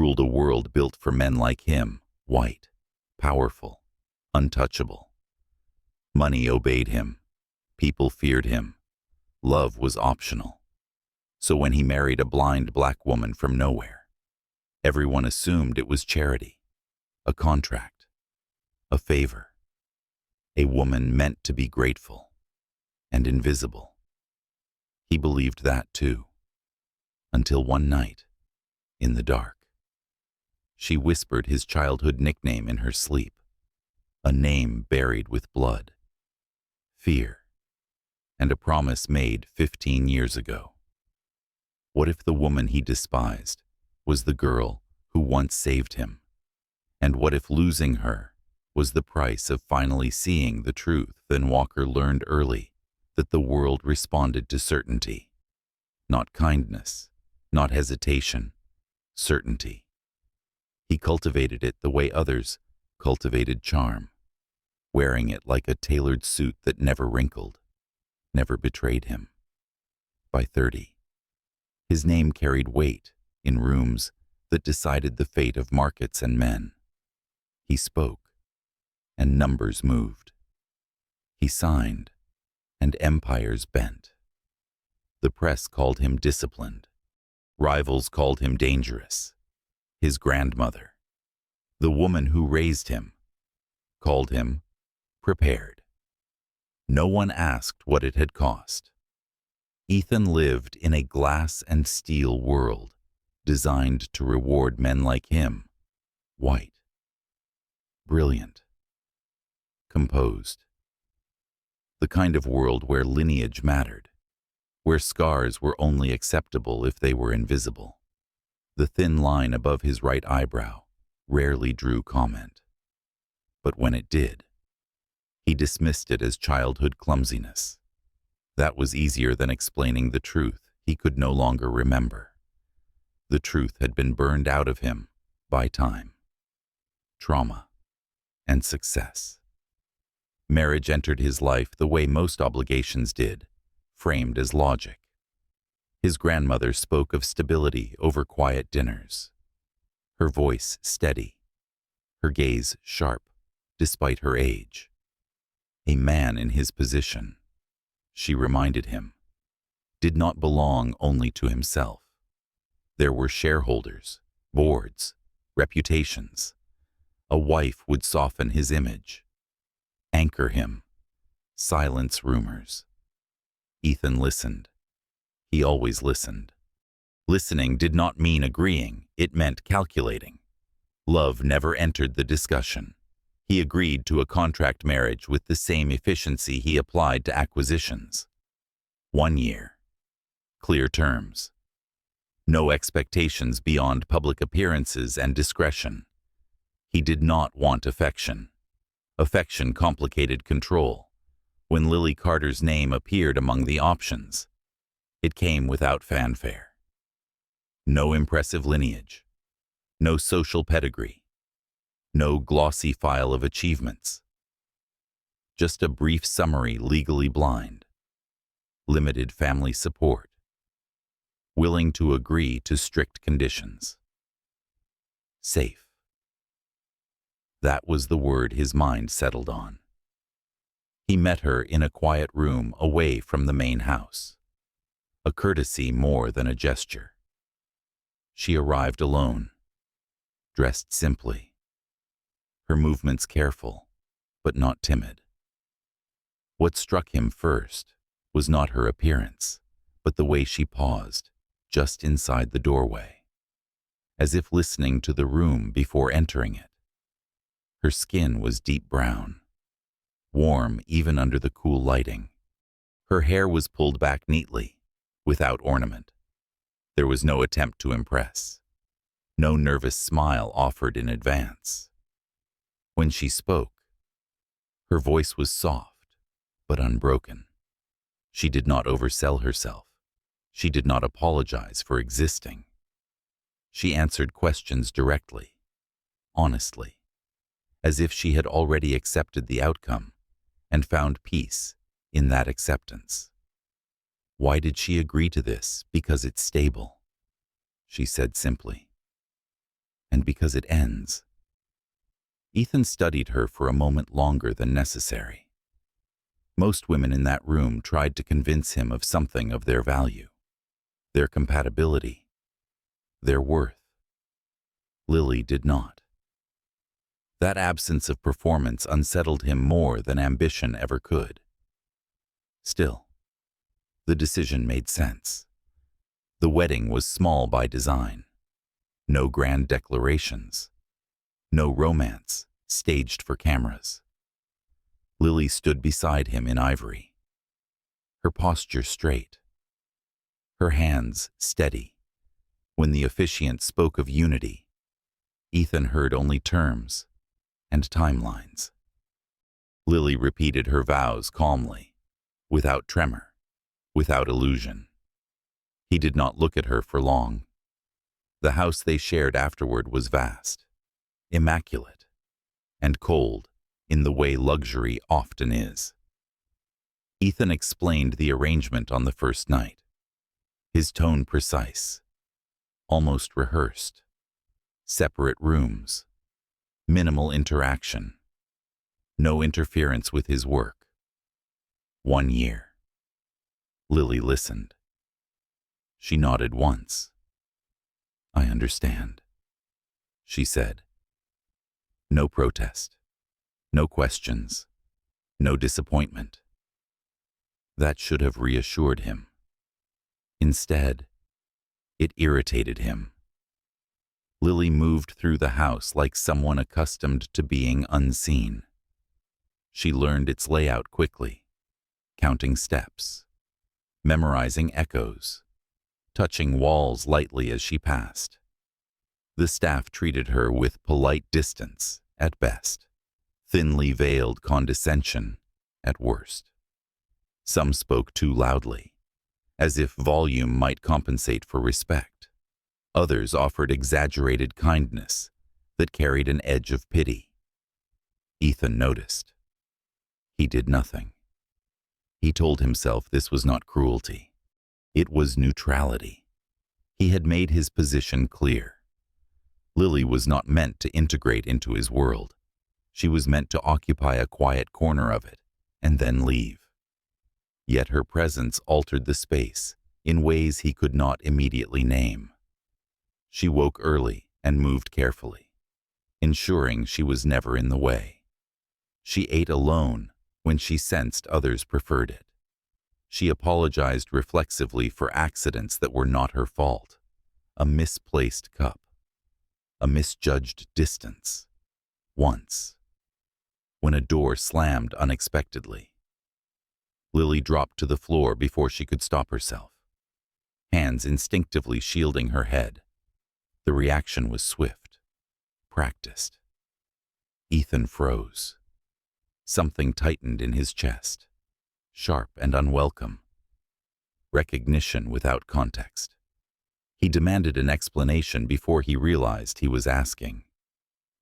ruled a world built for men like him, white, powerful, untouchable. Money obeyed him. People feared him. Love was optional. So when he married a blind black woman from nowhere, everyone assumed it was charity, a contract, a favor, a woman meant to be grateful and invisible. He believed that too, until one night, in the dark, she whispered his childhood nickname in her sleep, a name buried with blood, fear, and a promise made 15 years ago. What if the woman he despised was the girl who once saved him? And what if losing her was the price of finally seeing the truth? Then Walker learned early that the world responded to certainty, not kindness, not hesitation, certainty. He cultivated it the way others cultivated charm, wearing it like a tailored suit that never wrinkled, never betrayed him. By 30, his name carried weight in rooms that decided the fate of markets and men. He spoke, and numbers moved. He signed, and empires bent. The press called him disciplined. Rivals called him dangerous. His grandmother, the woman who raised him, called him prepared. No one asked what it had cost. Ethan lived in a glass and steel world designed to reward men like him, white, brilliant, composed. The kind of world where lineage mattered, where scars were only acceptable if they were invisible. The thin line above his right eyebrow rarely drew comment. But when it did, he dismissed it as childhood clumsiness. That was easier than explaining the truth he could no longer remember. The truth had been burned out of him by time, trauma, and success. Marriage entered his life the way most obligations did, framed as logic. His grandmother spoke of stability over quiet dinners. Her voice steady, her gaze sharp, despite her age. A man in his position, she reminded him, did not belong only to himself. There were shareholders, boards, reputations. A wife would soften his image, anchor him, silence rumors. Ethan listened. He always listened. Listening did not mean agreeing, it meant calculating. Love never entered the discussion. He agreed to a contract marriage with the same efficiency he applied to acquisitions. 1 year. Clear terms. No expectations beyond public appearances and discretion. He did not want affection. Affection complicated control. When Lily Carter's name appeared among the options, it came without fanfare. No impressive lineage. No social pedigree. No glossy file of achievements. Just a brief summary legally blind. Limited family support. Willing to agree to strict conditions. Safe. That was the word his mind settled on. He met her in a quiet room away from the main house. A courtesy more than a gesture. She arrived alone, dressed simply. Her movements careful, but not timid. What struck him first was not her appearance, but the way she paused, just inside the doorway, as if listening to the room before entering it. Her skin was deep brown, warm even under the cool lighting. Her hair was pulled back neatly, without ornament. There was no attempt to impress, no nervous smile offered in advance. When she spoke, her voice was soft but unbroken. She did not oversell herself. She did not apologize for existing. She answered questions directly, honestly, as if she had already accepted the outcome and found peace in that acceptance. Why did she agree to this? Because it's stable, she said simply. and because it ends. Ethan studied her for a moment longer than necessary. Most women in that room tried to convince him of something of their value, their compatibility, their worth. Lily did not. That absence of performance unsettled him more than ambition ever could. Still, the decision made sense. The wedding was small by design. No grand declarations. No romance staged for cameras. Lily stood beside him in ivory, her posture straight, her hands steady. When the officiant spoke of unity, Ethan heard only terms and timelines. Lily repeated her vows calmly, without tremor, without illusion. He did not look at her for long. The house they shared afterward was vast, immaculate, and cold in the way luxury often is. Ethan explained the arrangement on the first night, his tone precise, almost rehearsed. Separate rooms, minimal interaction, no interference with his work. 1 year. Lily listened. She nodded once. "I understand," she said. No protest, no questions, no disappointment. That should have reassured him. Instead, it irritated him. Lily moved through the house like someone accustomed to being unseen. She learned its layout quickly, counting steps, memorizing echoes, touching walls lightly as she passed. The staff treated her with polite distance at best, thinly veiled condescension at worst. Some spoke too loudly, as if volume might compensate for respect. Others offered exaggerated kindness that carried an edge of pity. Ethan noticed. He did nothing. He told himself this was not cruelty. It was neutrality. He had made his position clear. Lily was not meant to integrate into his world. She was meant to occupy a quiet corner of it and then leave. Yet her presence altered the space in ways he could not immediately name. She woke early and moved carefully, ensuring she was never in the way. She ate alone when she sensed others preferred it. She apologized reflexively for accidents that were not her fault. A misplaced cup, a misjudged distance. Once, when a door slammed unexpectedly, Lily dropped to the floor before she could stop herself, hands instinctively shielding her head. The reaction was swift, practiced. Ethan froze. Something tightened in his chest, sharp and unwelcome. Recognition without context. He demanded an explanation before he realized he was asking.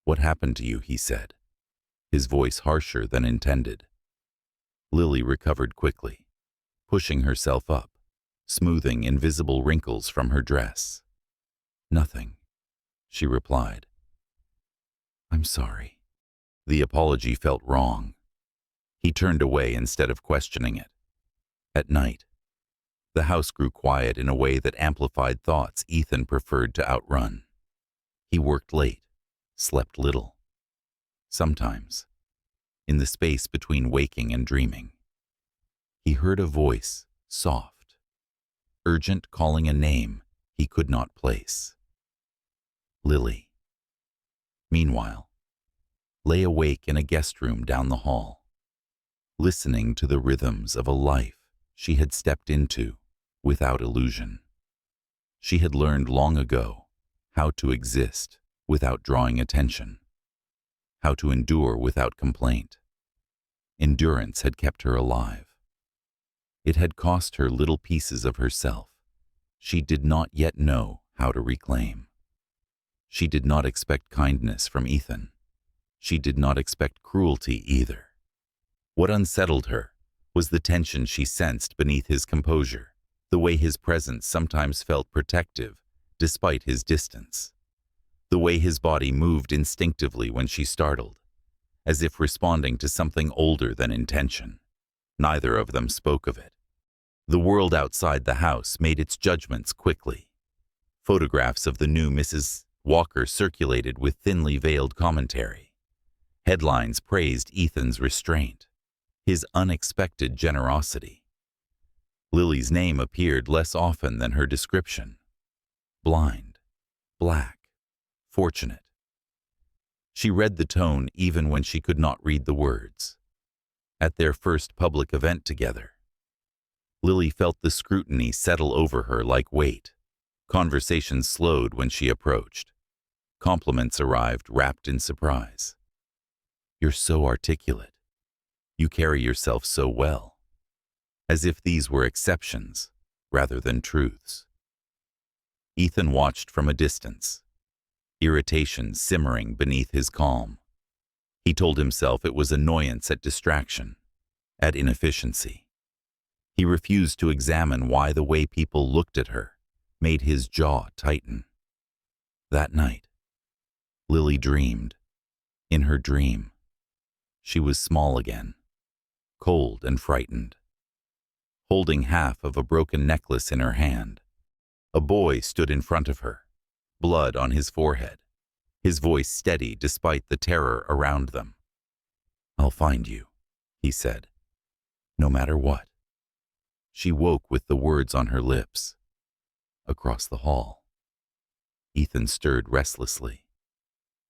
"What happened to you?" he said, his voice harsher than intended. Lily recovered quickly, pushing herself up, smoothing invisible wrinkles from her dress. "Nothing," she replied. "I'm sorry." The apology felt wrong. He turned away instead of questioning it. At night, the house grew quiet in a way that amplified thoughts Ethan preferred to outrun. He worked late, slept little. Sometimes, in the space between waking and dreaming, he heard a voice, soft, urgent, calling a name he could not place. Lily. Meanwhile, lay awake in a guest room down the hall, listening to the rhythms of a life she had stepped into without illusion. She had learned long ago how to exist without drawing attention, how to endure without complaint. Endurance had kept her alive. It had cost her little pieces of herself she did not yet know how to reclaim. She did not expect kindness from Ethan. She did not expect cruelty either. What unsettled her was the tension she sensed beneath his composure, the way his presence sometimes felt protective despite his distance. the way his body moved instinctively when she startled, as if responding to something older than intention. Neither of them spoke of it. The world outside the house made its judgments quickly. Photographs of the new Mrs. Walker circulated with thinly veiled commentary. Headlines praised Ethan's restraint, his unexpected generosity. Lily's name appeared less often than her description. Blind, black, fortunate. She read the tone even when she could not read the words. At their first public event together, Lily felt the scrutiny settle over her like weight. Conversation slowed when she approached. Compliments arrived wrapped in surprise. "You're so articulate. You carry yourself so well." As if these were exceptions rather than truths. Ethan watched from a distance, irritation simmering beneath his calm. He told himself it was annoyance at distraction, at inefficiency. He refused to examine why the way people looked at her made his jaw tighten. That night, Lily dreamed. In her dream, she was small again, cold and frightened, holding half of a broken necklace in her hand. A boy stood in front of her, blood on his forehead, his voice steady despite the terror around them. "I'll find you," he said, "no matter what." She woke with the words on her lips. Across the hall, Ethan stirred restlessly,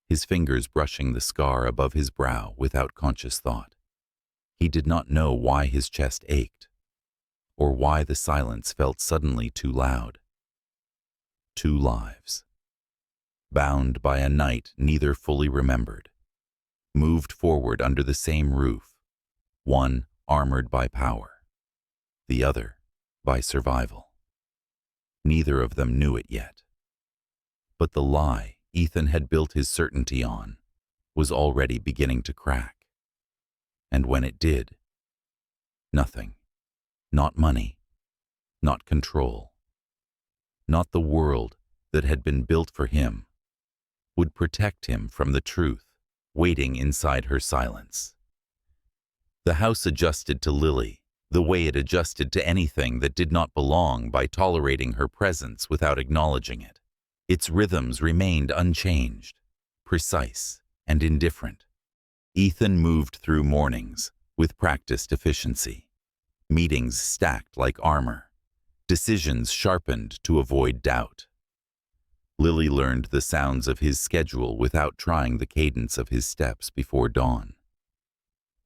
his fingers brushing the scar above his brow without conscious thought. He did not know why his chest ached, or why the silence felt suddenly too loud. 2 lives, bound by a night neither fully remembered, moved forward under the same roof, one armored by power, the other by survival. Neither of them knew it yet. But the lie Ethan had built his certainty on was already beginning to crack. And when it did, nothing, not money, not control, not the world that had been built for him, would protect him from the truth waiting inside her silence. The house adjusted to Lily the way it adjusted to anything that did not belong by tolerating her presence without acknowledging it. Its rhythms remained unchanged, precise and indifferent. Ethan moved through mornings with practiced efficiency, meetings stacked like armor, decisions sharpened to avoid doubt. Lily learned the sounds of his schedule without trying the cadence of his steps before dawn.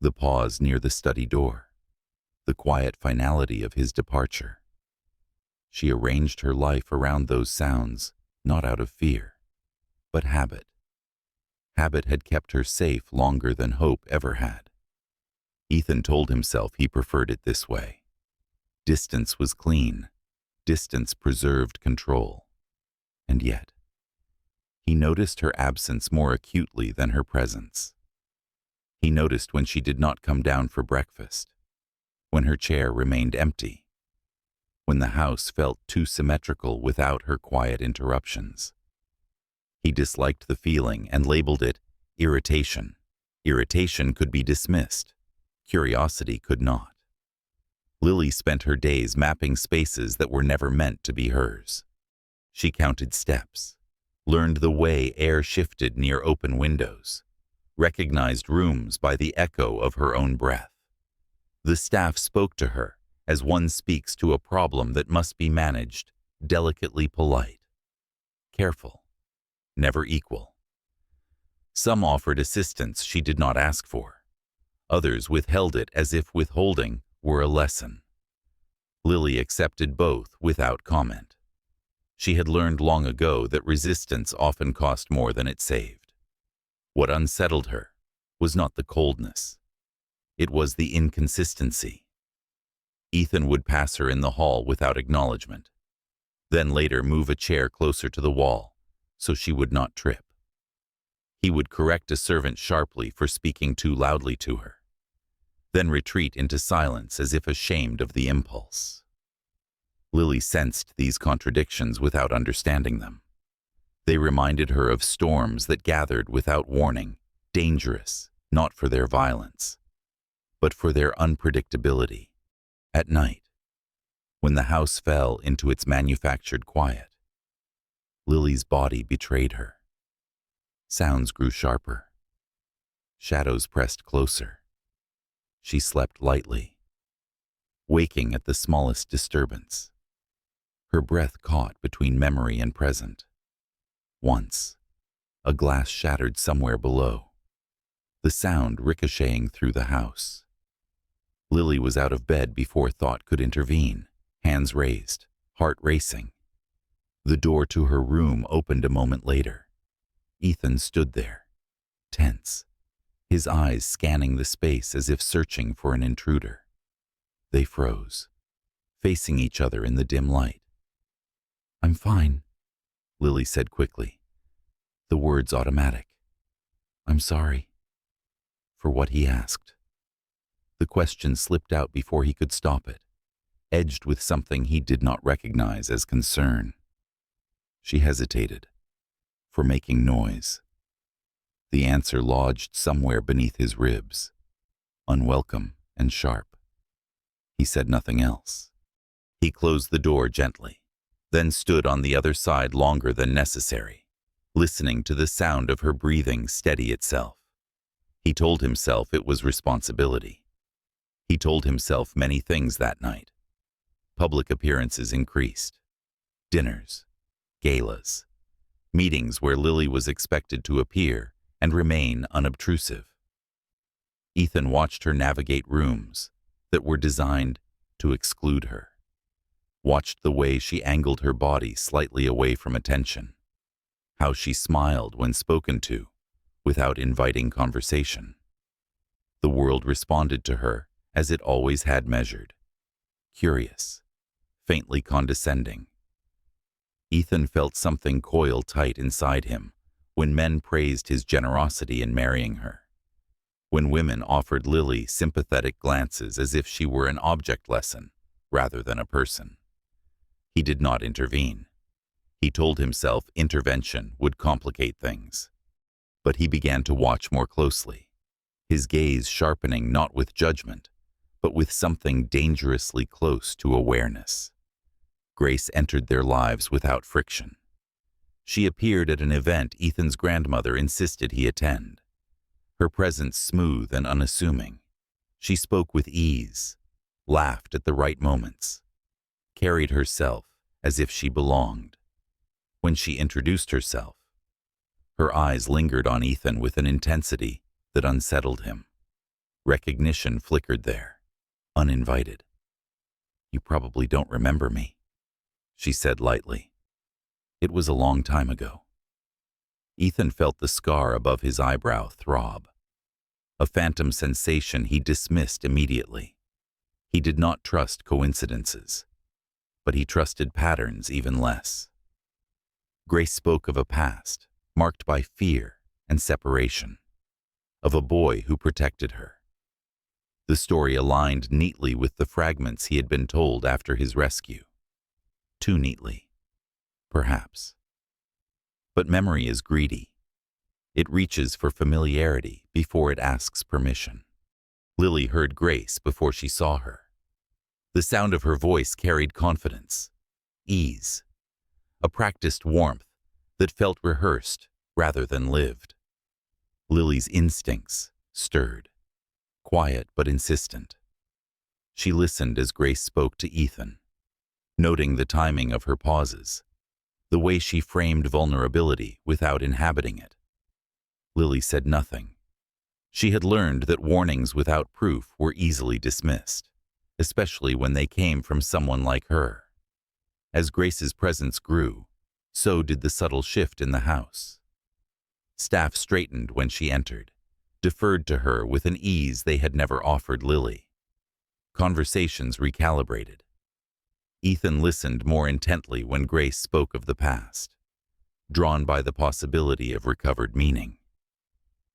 The pause near the study door, the quiet finality of his departure. She arranged her life around those sounds, not out of fear, but habit. Habit had kept her safe longer than hope ever had. Ethan told himself he preferred it this way. Distance was clean. Distance preserved control. And yet, he noticed her absence more acutely than her presence. He noticed when she did not come down for breakfast, when her chair remained empty, when the house felt too symmetrical without her quiet interruptions. He disliked the feeling and labeled it irritation. Irritation could be dismissed. Curiosity could not. Lily spent her days mapping spaces that were never meant to be hers. She counted steps, learned the way air shifted near open windows, recognized rooms by the echo of her own breath. The staff spoke to her as one speaks to a problem that must be managed, delicately polite, careful, never equal. Some offered assistance she did not ask for. Others withheld it as if withholding were a lesson. Lily accepted both without comment. She had learned long ago that resistance often cost more than it saved. What unsettled her was not the coldness. It was the inconsistency. Ethan would pass her in the hall without acknowledgement, then later move a chair closer to the wall so she would not trip. He would correct a servant sharply for speaking too loudly to her, then retreat into silence as if ashamed of the impulse. Lily sensed these contradictions without understanding them. They reminded her of storms that gathered without warning, dangerous, not for their violence, but for their unpredictability. At night, when the house fell into its manufactured quiet, Lily's body betrayed her. Sounds grew sharper. Shadows pressed closer. She slept lightly, waking at the smallest disturbance. Her breath caught between memory and present. Once, a glass shattered somewhere below, the sound ricocheting through the house. Lily was out of bed before thought could intervene, hands raised, heart racing. The door to her room opened a moment later. Ethan stood there, tense, his eyes scanning the space as if searching for an intruder. They froze, facing each other in the dim light. "I'm fine," Lily said quickly, the words automatic. "I'm sorry." For what he asked. The question slipped out before he could stop it, edged with something he did not recognize as concern. She hesitated, for making noise. The answer lodged somewhere beneath his ribs, unwelcome and sharp. He said nothing else. He closed the door gently, then stood on the other side longer than necessary, listening to the sound of her breathing steady itself. He told himself it was responsibility. He told himself many things that night. Public appearances increased. Dinners, galas, meetings where Lily was expected to appear and remain unobtrusive. Ethan watched her navigate rooms that were designed to exclude her, watched the way she angled her body slightly away from attention, how she smiled when spoken to, without inviting conversation. The world responded to her as it always had measured, curious, faintly condescending. Ethan felt something coil tight inside him when men praised his generosity in marrying her, when women offered Lily sympathetic glances as if she were an object lesson rather than a person. He did not intervene. He told himself intervention would complicate things. But he began to watch more closely, his gaze sharpening not with judgment, but with something dangerously close to awareness. Grace entered their lives without friction. She appeared at an event Ethan's grandmother insisted he attend. Her presence smooth and unassuming. She spoke with ease, laughed at the right moments, carried herself as if she belonged. When she introduced herself, her eyes lingered on Ethan with an intensity that unsettled him. Recognition flickered there, uninvited. "You probably don't remember me," she said lightly. It was a long time ago. Ethan felt the scar above his eyebrow throb, a phantom sensation he dismissed immediately. He did not trust coincidences, but he trusted patterns even less. Grace spoke of a past marked by fear and separation, of a boy who protected her. The story aligned neatly with the fragments he had been told after his rescue. Too neatly, perhaps. But memory is greedy. It reaches for familiarity before it asks permission. Lily heard Grace before she saw her. The sound of her voice carried confidence, ease, a practiced warmth that felt rehearsed rather than lived. Lily's instincts stirred, quiet but insistent. She listened as Grace spoke to Ethan, noting the timing of her pauses, the way she framed vulnerability without inhabiting it. Lily said nothing. She had learned that warnings without proof were easily dismissed, especially when they came from someone like her. As Grace's presence grew, so did the subtle shift in the house. Staff straightened when she entered, deferred to her with an ease they had never offered Lily. Conversations recalibrated. Ethan listened more intently when Grace spoke of the past, drawn by the possibility of recovered meaning.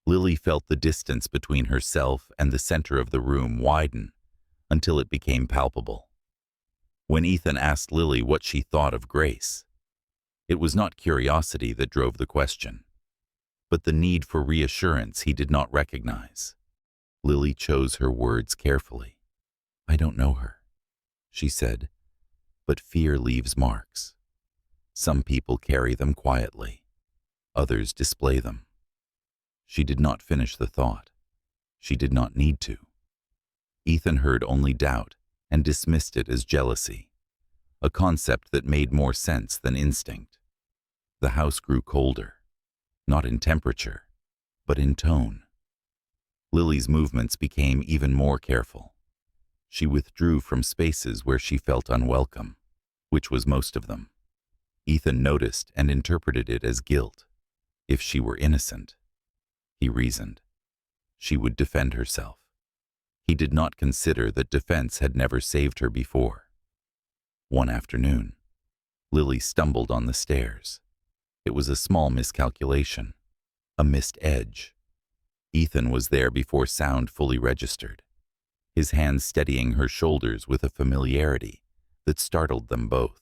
Lily felt the distance between herself and the center of the room widen until it became palpable. When Ethan asked Lily what she thought of Grace, It was not curiosity that drove the question, but the need for reassurance he did not recognize. Lily chose her words carefully. "I don't know her," she said, "but fear leaves marks. Some people carry them quietly. Others display them." She did not finish the thought. She did not need to. Ethan heard only doubt and dismissed it as jealousy, a concept that made more sense than instinct. The house grew colder, not in temperature, but in tone. Lily's movements became even more careful. She withdrew from spaces where she felt unwelcome, which was most of them. Ethan noticed and interpreted it as guilt. If she were innocent, he reasoned, she would defend herself. He did not consider that defense had never saved her before. One afternoon, Lily stumbled on the stairs. It was a small miscalculation, a missed edge. Ethan was there before sound fully registered, his hands steadying her shoulders with a familiarity that startled them both.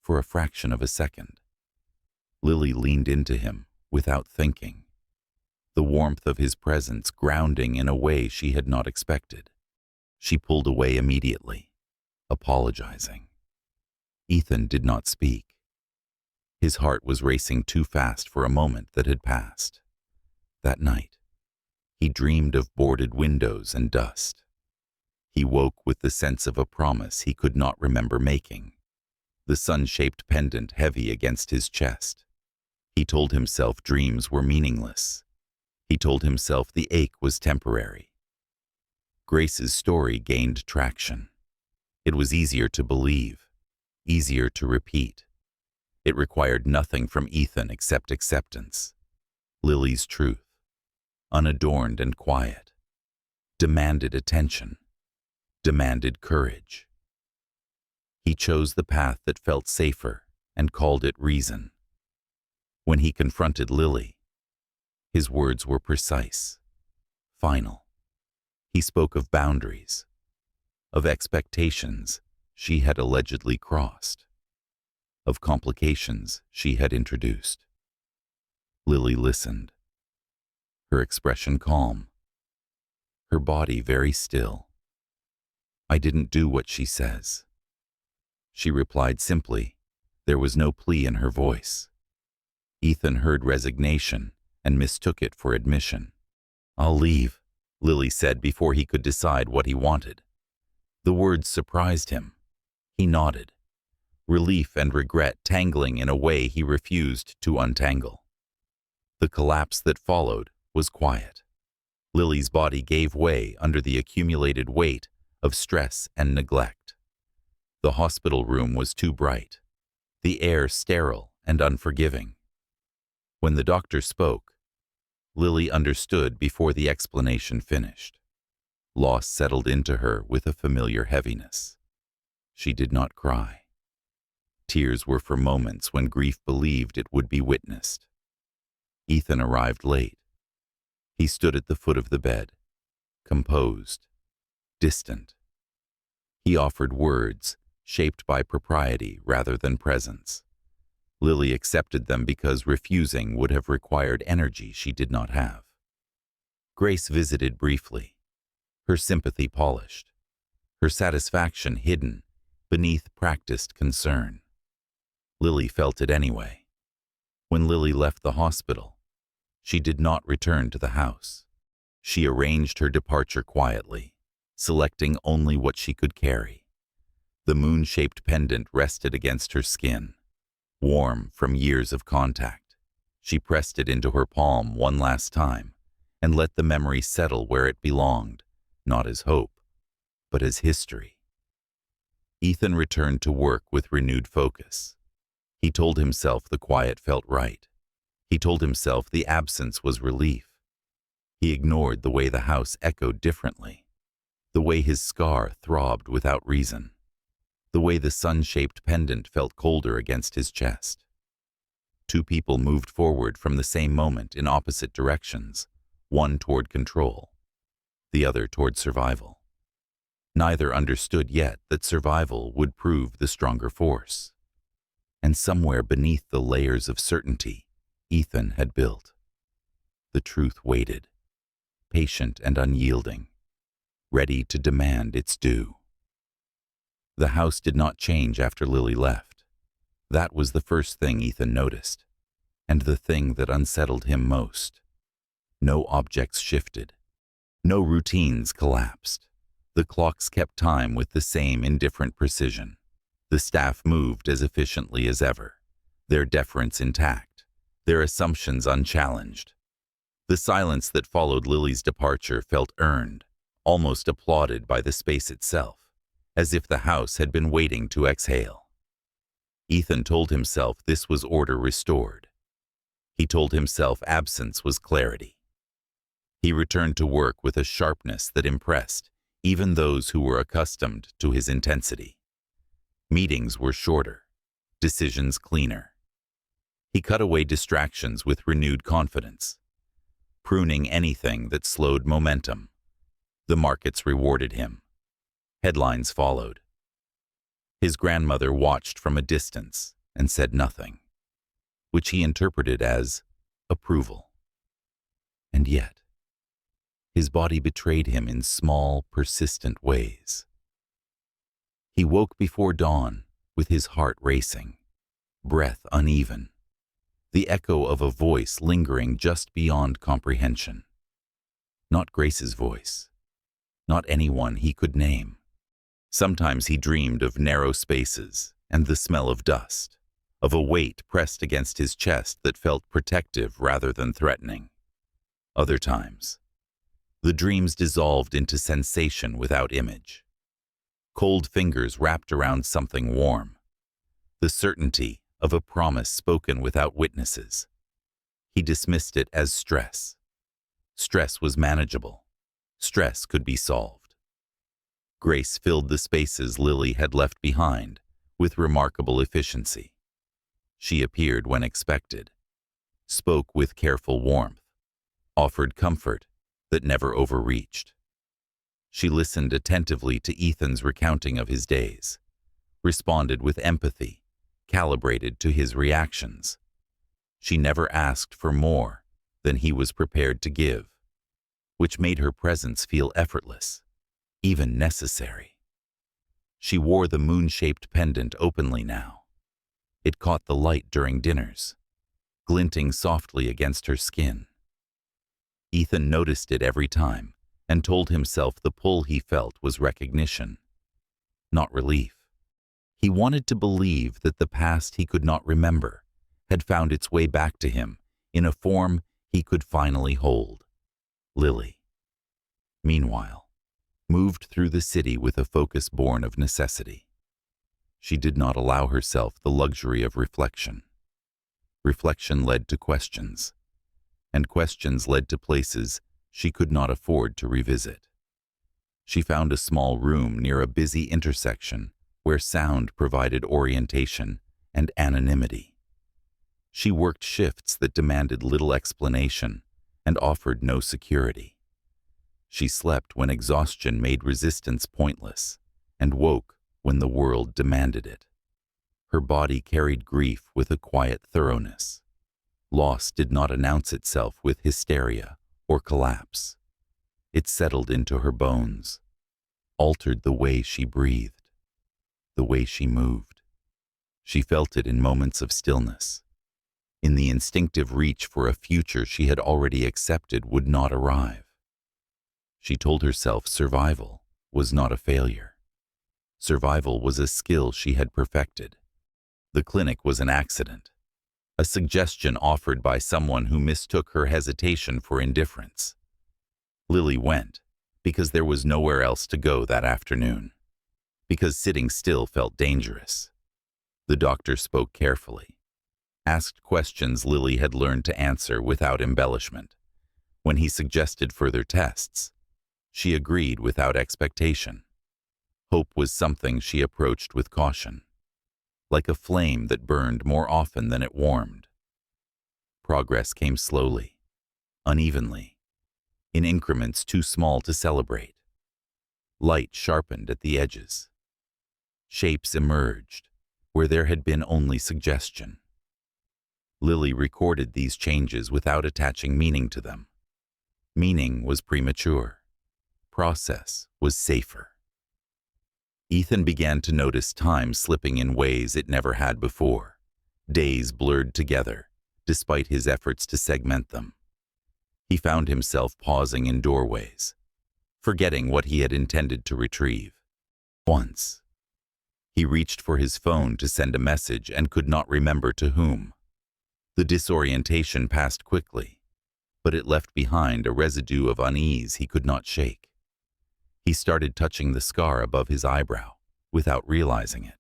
For a fraction of a second, Lily leaned into him without thinking, the warmth of his presence grounding in a way she had not expected. She pulled away immediately, apologizing. Ethan did not speak. His heart was racing too fast for a moment that had passed. That night, he dreamed of boarded windows and dust. He woke with the sense of a promise he could not remember making, the sun-shaped pendant heavy against his chest. He told himself dreams were meaningless. He told himself the ache was temporary. Grace's story gained traction. It was easier to believe, easier to repeat. It required nothing from Ethan except acceptance. Lily's truth, unadorned and quiet, demanded attention, demanded courage. He chose the path that felt safer and called it reason. When he confronted Lily, his words were precise, final. He spoke of boundaries, of expectations she had allegedly crossed, of complications she had introduced. Lily listened, her expression calm, her body very still. "I didn't do what she says," she replied simply. There was no plea in her voice. Ethan heard resignation and mistook it for admission. "I'll leave," Lily said before he could decide what he wanted. The words surprised him. He nodded, relief and regret tangling in a way he refused to untangle. The collapse that followed was quiet. Lily's body gave way under the accumulated weight of stress and neglect. The hospital room was too bright, the air sterile and unforgiving. When the doctor spoke, Lily understood before the explanation finished. Loss settled into her with a familiar heaviness. She did not cry. Tears were for moments when grief believed it would be witnessed. Ethan arrived late. He stood at the foot of the bed, composed, distant. He offered words, shaped by propriety rather than presence. Lily accepted them because refusing would have required energy she did not have. Grace visited briefly, her sympathy polished, her satisfaction hidden beneath practiced concern. Lily felt it anyway. When Lily left the hospital, she did not return to the house. She arranged her departure quietly, selecting only what she could carry. The moon-shaped pendant rested against her skin, warm from years of contact. She pressed it into her palm one last time and let the memory settle where it belonged, not as hope, but as history. Ethan returned to work with renewed focus. He told himself the quiet felt right. He told himself the absence was relief. He ignored the way the house echoed differently, the way his scar throbbed without reason, the way the sun-shaped pendant felt colder against his chest. Two people moved forward from the same moment in opposite directions, one toward control, the other toward survival. Neither understood yet that survival would prove the stronger force. and somewhere beneath the layers of certainty Ethan had built, the truth waited, patient and unyielding, ready to demand its due. The house did not change after Lily left. That was the first thing Ethan noticed, and the thing that unsettled him most. No objects shifted. No routines collapsed. The clocks kept time with the same indifferent precision. The staff moved as efficiently as ever, their deference intact, their assumptions unchallenged. The silence that followed Lily's departure felt earned, almost applauded by the space itself, as if the house had been waiting to exhale. Ethan told himself this was order restored. He told himself absence was clarity. He returned to work with a sharpness that impressed even those who were accustomed to his intensity. Meetings were shorter, decisions cleaner. He cut away distractions with renewed confidence, pruning anything that slowed momentum. The markets rewarded him. Headlines followed. His grandmother watched from a distance and said nothing, which he interpreted as approval. And yet, his body betrayed him in small, persistent ways. He woke before dawn with his heart racing, breath uneven, the echo of a voice lingering just beyond comprehension. Not Grace's voice, not anyone he could name. Sometimes he dreamed of narrow spaces and the smell of dust, of a weight pressed against his chest that felt protective rather than threatening. Other times, the dreams dissolved into sensation without image. Cold fingers wrapped around something warm, the certainty of a promise spoken without witnesses. He dismissed it as stress. Stress was manageable. Stress could be solved. Grace filled the spaces Lily had left behind with remarkable efficiency. She appeared when expected, spoke with careful warmth, offered comfort that never overreached. She listened attentively to Ethan's recounting of his days, responded with empathy, calibrated to his reactions. She never asked for more than he was prepared to give, which made her presence feel effortless, even necessary. She wore the moon-shaped pendant openly now. It caught the light during dinners, glinting softly against her skin. Ethan noticed it every time and told himself the pull he felt was recognition, not relief. He wanted to believe that the past he could not remember had found its way back to him in a form he could finally hold. Lily, meanwhile, moved through the city with a focus born of necessity. She did not allow herself the luxury of reflection. Reflection led to questions, and questions led to places she could not afford to revisit. She found a small room near a busy intersection where sound provided orientation and anonymity. She worked shifts that demanded little explanation and offered no security. She slept when exhaustion made resistance pointless and woke when the world demanded it. Her body carried grief with a quiet thoroughness. Loss did not announce itself with hysteria or collapse. It settled into her bones, altered the way she breathed, the way she moved. She felt it in moments of stillness, in the instinctive reach for a future she had already accepted would not arrive. She told herself survival was not a failure. Survival was a skill she had perfected. The clinic was an accident, a suggestion offered by someone who mistook her hesitation for indifference. Lily went because there was nowhere else to go that afternoon, because sitting still felt dangerous. The doctor spoke carefully, asked questions Lily had learned to answer without embellishment. When he suggested further tests, she agreed without expectation. Hope was something she approached with caution, like a flame that burned more often than it warmed. Progress came slowly, unevenly, in increments too small to celebrate. Light sharpened at the edges. Shapes emerged, where there had been only suggestion. Lily recorded these changes without attaching meaning to them. Meaning was premature. Process was safer. Ethan began to notice time slipping in ways it never had before. Days blurred together, despite his efforts to segment them. He found himself pausing in doorways, forgetting what he had intended to retrieve. Once, he reached for his phone to send a message and could not remember to whom. The disorientation passed quickly, but it left behind a residue of unease he could not shake. He started touching the scar above his eyebrow, without realizing it,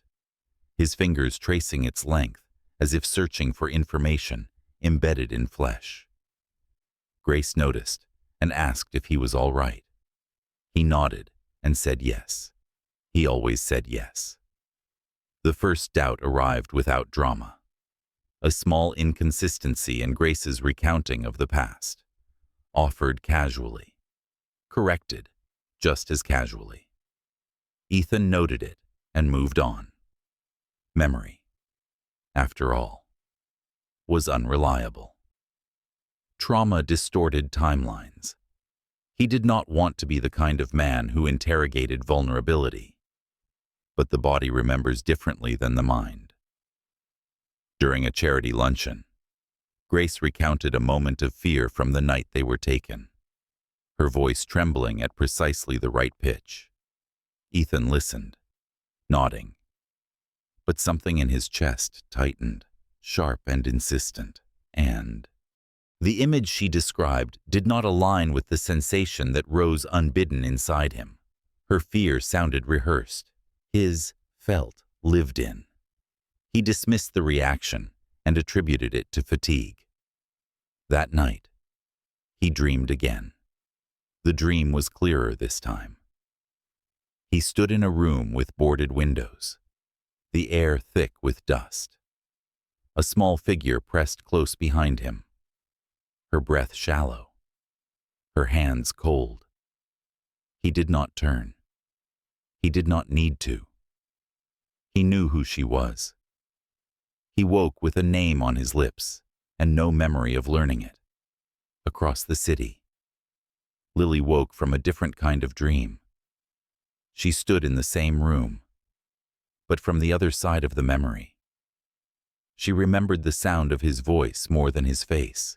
his fingers tracing its length as if searching for information embedded in flesh. Grace noticed and asked if he was all right. He nodded and said yes. He always said yes. The first doubt arrived without drama. A small inconsistency in Grace's recounting of the past, offered casually, corrected just as casually. Ethan noted it and moved on. Memory, after all, was unreliable. Trauma distorted timelines. He did not want to be the kind of man who interrogated vulnerability, but the body remembers differently than the mind. During a charity luncheon, Grace recounted a moment of fear from the night they were taken, her voice trembling at precisely the right pitch. Ethan listened, nodding, but something in his chest tightened, sharp and insistent, and the image she described did not align with the sensation that rose unbidden inside him. Her fear sounded rehearsed, his felt lived in. He dismissed the reaction and attributed it to fatigue. That night, he dreamed again. The dream was clearer this time. He stood in a room with boarded windows, the air thick with dust. A small figure pressed close behind him, her breath shallow, her hands cold. He did not turn. He did not need to. He knew who she was. He woke with a name on his lips and no memory of learning it. Across the city, Lily woke from a different kind of dream. She stood in the same room, but from the other side of the memory. She remembered the sound of his voice more than his face,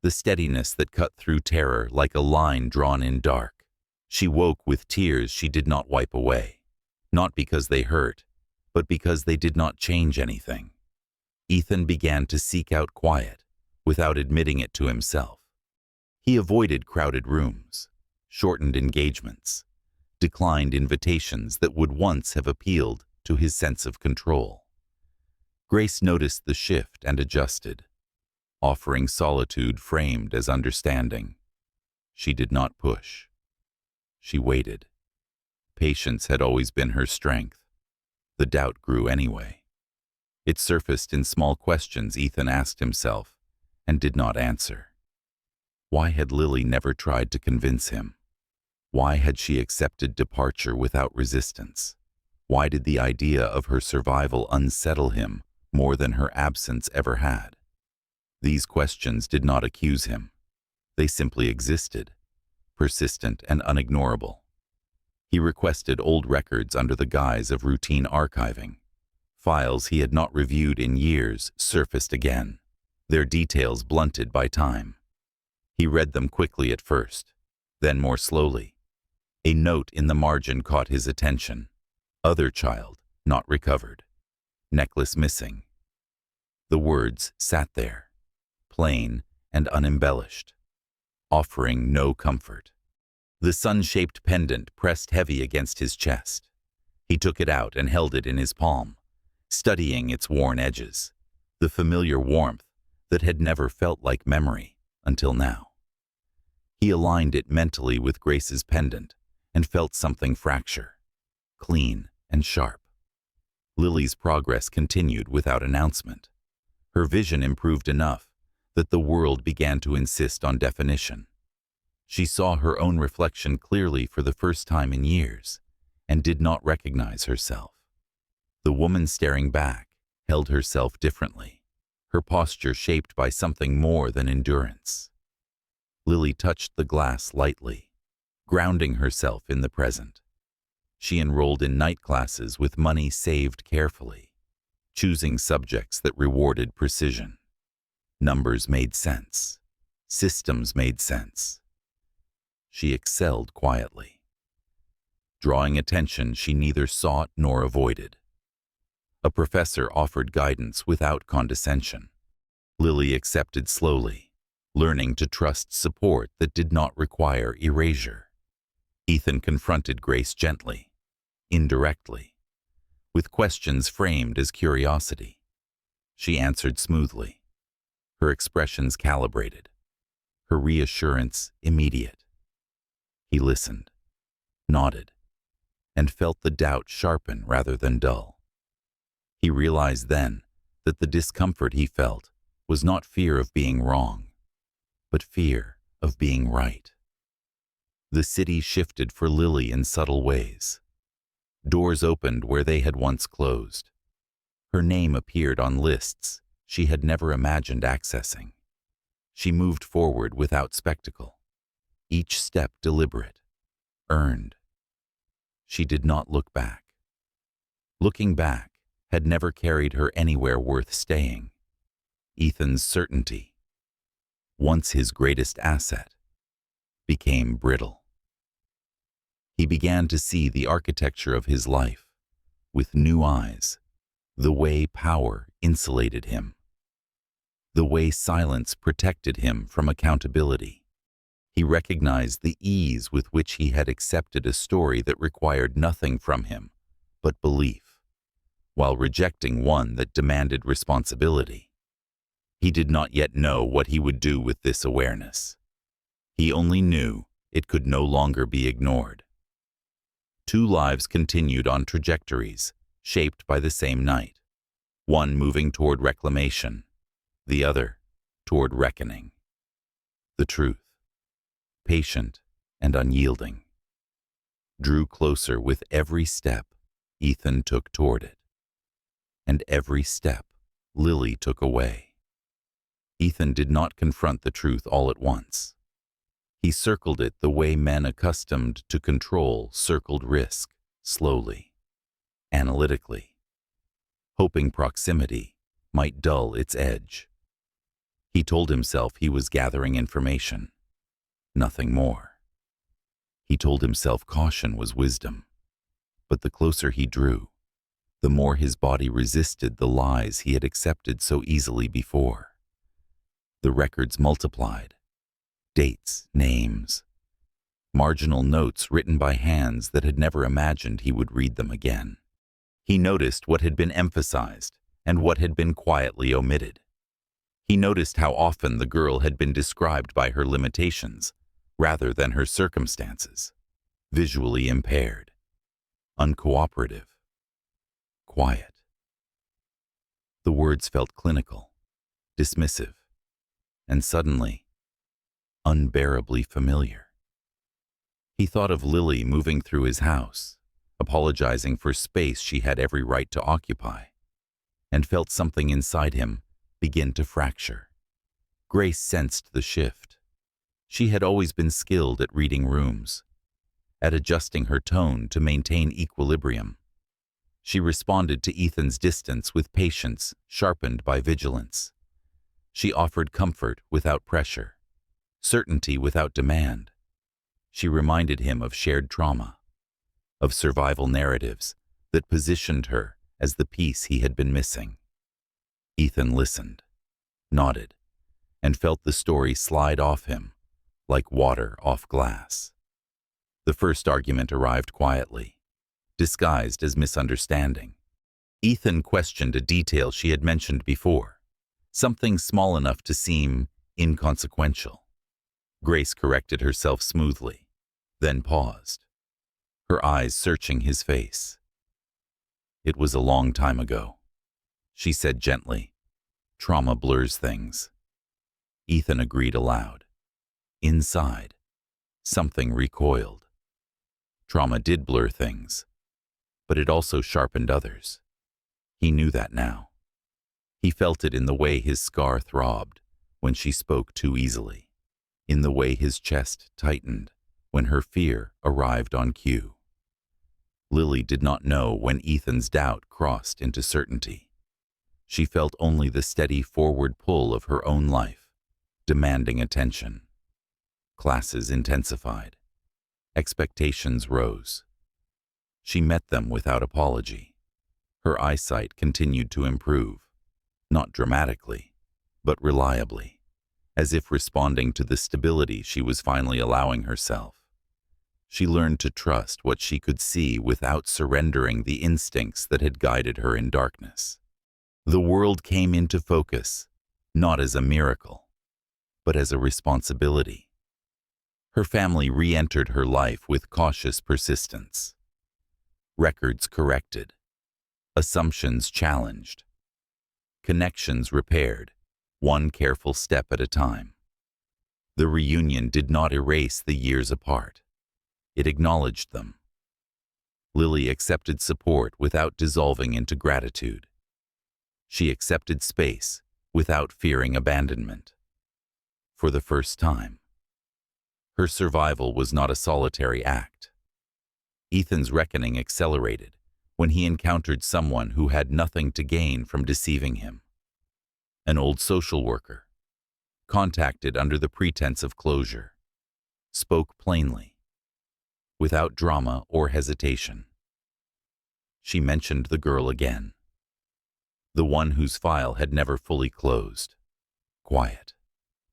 the steadiness that cut through terror like a line drawn in dark. She woke with tears she did not wipe away, not because they hurt, but because they did not change anything. Ethan began to seek out quiet, without admitting it to himself. He avoided crowded rooms, shortened engagements, declined invitations that would once have appealed to his sense of control. Grace noticed the shift and adjusted, offering solitude framed as understanding. She did not push. She waited. Patience had always been her strength. The doubt grew anyway. It surfaced in small questions Ethan asked himself and did not answer. Why had Lily never tried to convince him? Why had she accepted departure without resistance? Why did the idea of her survival unsettle him more than her absence ever had? These questions did not accuse him. They simply existed, persistent and unignorable. He requested old records under the guise of routine archiving. Files he had not reviewed in years surfaced again, their details blunted by time. He read them quickly at first, then more slowly. A note in the margin caught his attention. Other child, not recovered. Necklace missing. The words sat there, plain and unembellished, offering no comfort. The sun-shaped pendant pressed heavy against his chest. He took it out and held it in his palm, studying its worn edges, the familiar warmth that had never felt like memory until now. He aligned it mentally with Grace's pendant and felt something fracture, clean and sharp. Lily's progress continued without announcement. Her vision improved enough that the world began to insist on definition. She saw her own reflection clearly for the first time in years and did not recognize herself. The woman staring back held herself differently, her posture shaped by something more than endurance. Lily touched the glass lightly, grounding herself in the present. She enrolled in night classes with money saved carefully, choosing subjects that rewarded precision. Numbers made sense. Systems made sense. She excelled quietly, drawing attention she neither sought nor avoided. A professor offered guidance without condescension. Lily accepted slowly, learning to trust support that did not require erasure. Ethan confronted Grace gently, indirectly, with questions framed as curiosity. She answered smoothly, her expressions calibrated, her reassurance immediate. He listened, nodded, and felt the doubt sharpen rather than dull. He realized then that the discomfort he felt was not fear of being wrong, but fear of being right. The city shifted for Lily in subtle ways. Doors opened where they had once closed. Her name appeared on lists she had never imagined accessing. She moved forward without spectacle, each step deliberate, earned. She did not look back. Looking back had never carried her anywhere worth staying. Ethan's certainty, once his greatest asset, became brittle. He began to see the architecture of his life with new eyes, the way power insulated him, the way silence protected him from accountability. He recognized the ease with which he had accepted a story that required nothing from him but belief, while rejecting one that demanded responsibility. He did not yet know what he would do with this awareness. He only knew it could no longer be ignored. Two lives continued on trajectories shaped by the same night, one moving toward reclamation, the other toward reckoning. The truth, patient and unyielding, drew closer with every step Ethan took toward it, and every step Lily took away. Ethan did not confront the truth all at once. He circled it the way men accustomed to control circled risk, slowly, analytically, hoping proximity might dull its edge. He told himself he was gathering information, nothing more. He told himself caution was wisdom, but the closer he drew, the more his body resisted the lies he had accepted so easily before. The records multiplied. Dates, names, marginal notes written by hands that had never imagined he would read them again. He noticed what had been emphasized and what had been quietly omitted. He noticed how often the girl had been described by her limitations rather than her circumstances. Visually impaired, uncooperative, quiet. The words felt clinical, dismissive, and suddenly, unbearably familiar. He thought of Lily moving through his house, apologizing for space she had every right to occupy, and felt something inside him begin to fracture. Grace sensed the shift. She had always been skilled at reading rooms, at adjusting her tone to maintain equilibrium. She responded to Ethan's distance with patience sharpened by vigilance. She offered comfort without pressure, certainty without demand. She reminded him of shared trauma, of survival narratives that positioned her as the piece he had been missing. Ethan listened, nodded, and felt the story slide off him like water off glass. The first argument arrived quietly, disguised as misunderstanding. Ethan questioned a detail she had mentioned before, something small enough to seem inconsequential. Grace corrected herself smoothly, then paused, her eyes searching his face. "It was a long time ago," she said gently. "Trauma blurs things." Ethan agreed aloud. Inside, something recoiled. Trauma did blur things, but it also sharpened others. He knew that now. He felt it in the way his scar throbbed when she spoke too easily, in the way his chest tightened when her fear arrived on cue. Lily did not know when Ethan's doubt crossed into certainty. She felt only the steady forward pull of her own life, demanding attention. Classes intensified. Expectations rose. She met them without apology. Her eyesight continued to improve, not dramatically, but reliably, as if responding to the stability she was finally allowing herself. She learned to trust what she could see without surrendering the instincts that had guided her in darkness. The world came into focus, not as a miracle, but as a responsibility. Her family re-entered her life with cautious persistence. Records corrected, assumptions challenged, connections repaired, one careful step at a time. The reunion did not erase the years apart. It acknowledged them. Lily accepted support without dissolving into gratitude. She accepted space without fearing abandonment. For the first time, her survival was not a solitary act. Ethan's reckoning accelerated when he encountered someone who had nothing to gain from deceiving him. An old social worker, contacted under the pretense of closure, spoke plainly, without drama or hesitation. She mentioned the girl again, the one whose file had never fully closed. Quiet,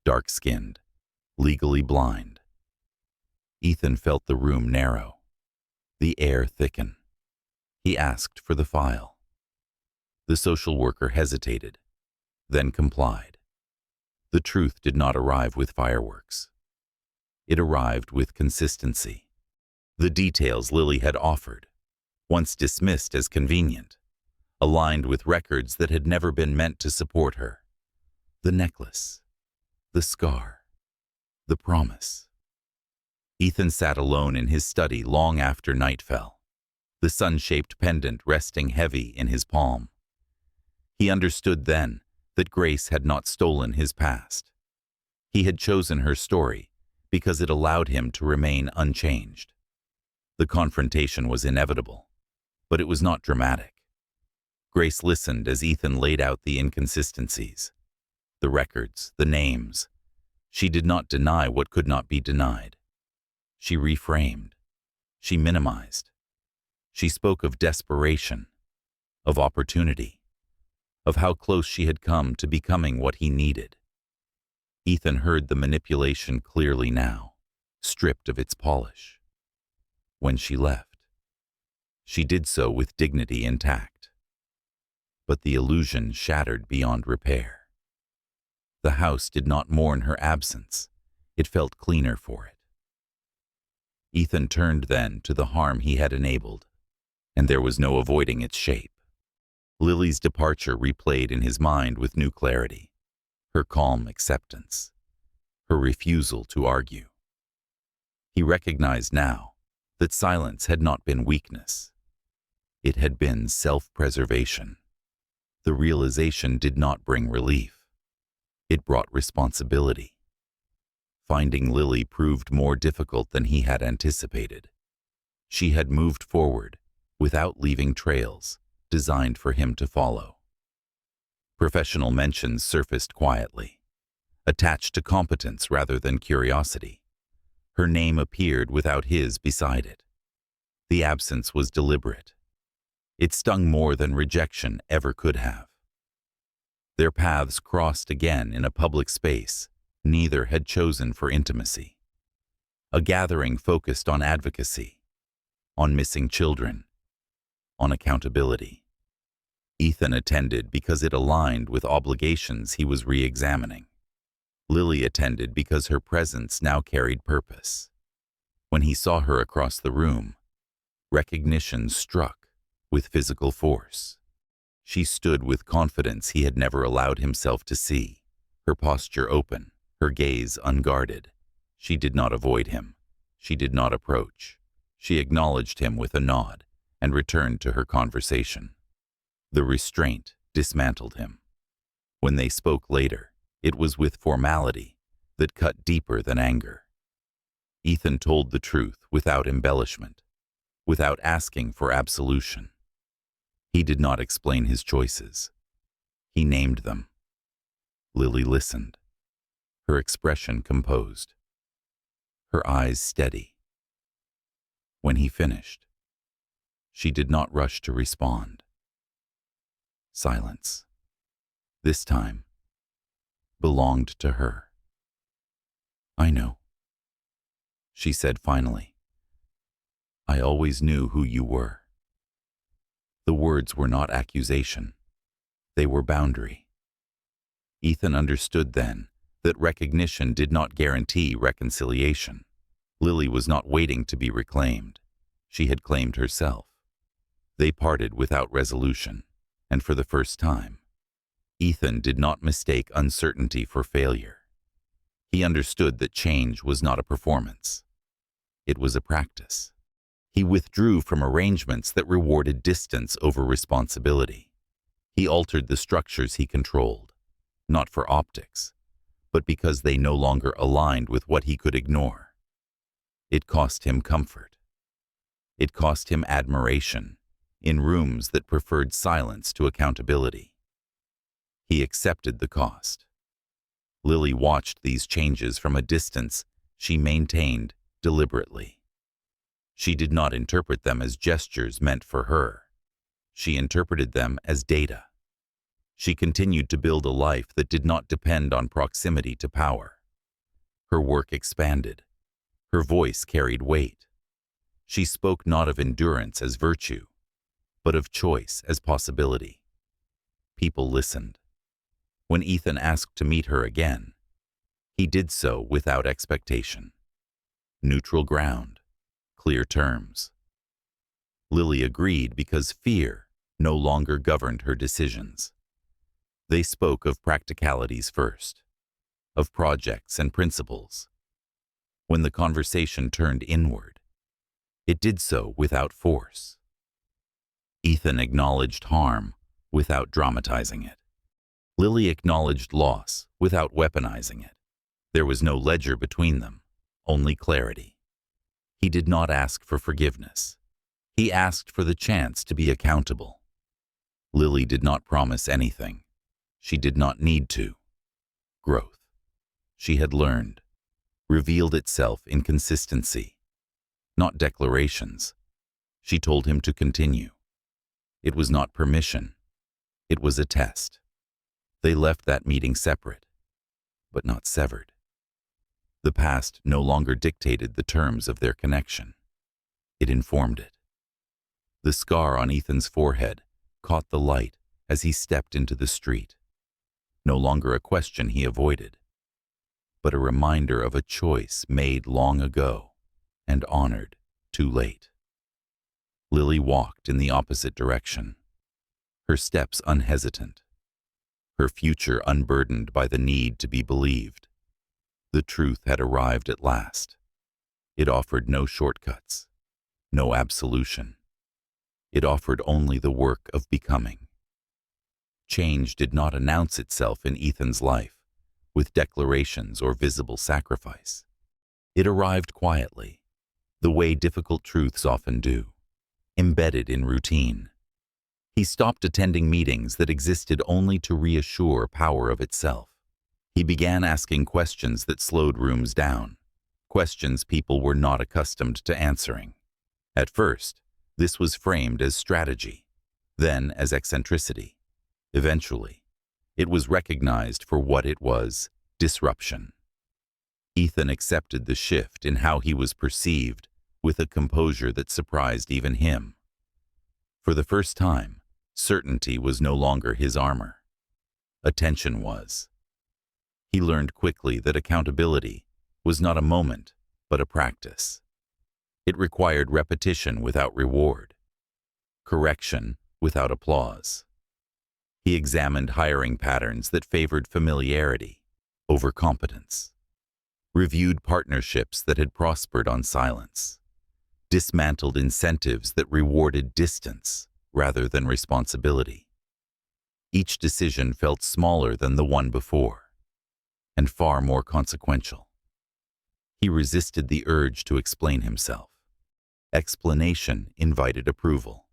dark-skinned, legally blind. Ethan felt the room narrow, the air thicken. He asked for the file. The social worker hesitated, then complied. The truth did not arrive with fireworks. It arrived with consistency. The details Lily had offered, once dismissed as convenient, aligned with records that had never been meant to support her. The necklace, the scar, the promise. Ethan sat alone in his study long after night fell, the sun-shaped pendant resting heavy in his palm. He understood then that Grace had not stolen his past. He had chosen her story because it allowed him to remain unchanged. The confrontation was inevitable, but it was not dramatic. Grace listened as Ethan laid out the inconsistencies, the records, the names. She did not deny what could not be denied. She reframed. She minimized. She spoke of desperation, of opportunity, of how close she had come to becoming what he needed. Ethan heard the manipulation clearly now, stripped of its polish. When she left, she did so with dignity intact. But the illusion shattered beyond repair. The house did not mourn her absence. It felt cleaner for it. Ethan turned then to the harm he had enabled, and there was no avoiding its shape. Lily's departure replayed in his mind with new clarity, her calm acceptance, her refusal to argue. He recognized now that silence had not been weakness. It had been self-preservation. The realization did not bring relief. It brought responsibility. Finding Lily proved more difficult than he had anticipated. She had moved forward without leaving trails designed for him to follow. Professional mentions surfaced quietly, attached to competence rather than curiosity. Her name appeared without his beside it. The absence was deliberate. It stung more than rejection ever could have. Their paths crossed again in a public space neither had chosen for intimacy. A gathering focused on advocacy, on missing children, on accountability. Ethan attended because it aligned with obligations he was re-examining. Lily attended because her presence now carried purpose. When he saw her across the room, recognition struck with physical force. She stood with confidence he had never allowed himself to see, her posture open, her gaze unguarded. She did not avoid him. She did not approach. She acknowledged him with a nod and returned to her conversation. The restraint dismantled him. When they spoke later, it was with formality that cut deeper than anger. Ethan told the truth without embellishment, without asking for absolution. He did not explain his choices. He named them. Lily listened, her expression composed, her eyes steady. When he finished, she did not rush to respond. Silence, this time, belonged to her. "I know," she said finally. "I always knew who you were." The words were not accusation. They were boundary. Ethan understood then that recognition did not guarantee reconciliation. Lily was not waiting to be reclaimed. She had claimed herself. They parted without resolution, and for the first time, Ethan did not mistake uncertainty for failure. He understood that change was not a performance. It was a practice. He withdrew from arrangements that rewarded distance over responsibility. He altered the structures he controlled, not for optics, but because they no longer aligned with what he could ignore. It cost him comfort. It cost him admiration in rooms that preferred silence to accountability. He accepted the cost. Lily watched these changes from a distance she maintained deliberately. She did not interpret them as gestures meant for her. She interpreted them as data. She continued to build a life that did not depend on proximity to power. Her work expanded. Her voice carried weight. She spoke not of endurance as virtue, but of choice as possibility. People listened. When Ethan asked to meet her again, he did so without expectation. Neutral ground, clear terms. Lily agreed because fear no longer governed her decisions. They spoke of practicalities first, of projects and principles. When the conversation turned inward, it did so without force. Ethan acknowledged harm without dramatizing it. Lily acknowledged loss without weaponizing it. There was no ledger between them, only clarity. He did not ask for forgiveness. He asked for the chance to be accountable. Lily did not promise anything. She did not need to. Growth, she had learned, revealed itself in consistency, not declarations. She told him to continue. It was not permission. It was a test. They left that meeting separate, but not severed. The past no longer dictated the terms of their connection. It informed it. The scar on Ethan's forehead caught the light as he stepped into the street. No longer a question he avoided, but a reminder of a choice made long ago and honored too late. Lily walked in the opposite direction, her steps unhesitant, her future unburdened by the need to be believed. The truth had arrived at last. It offered no shortcuts, no absolution. It offered only the work of becoming. Change did not announce itself in Ethan's life with declarations or visible sacrifice. It arrived quietly, the way difficult truths often do, embedded in routine. He stopped attending meetings that existed only to reassure power of itself. He began asking questions that slowed rooms down, questions people were not accustomed to answering. At first, this was framed as strategy, then as eccentricity. Eventually, it was recognized for what it was: disruption. Ethan accepted the shift in how he was perceived with a composure that surprised even him. For the first time, certainty was no longer his armor. Attention was. He learned quickly that accountability was not a moment, but a practice. It required repetition without reward, correction without applause. He examined hiring patterns that favored familiarity over competence, reviewed partnerships that had prospered on silence, dismantled incentives that rewarded distance rather than responsibility. Each decision felt smaller than the one before, and far more consequential. He resisted the urge to explain himself. Explanation invited approval.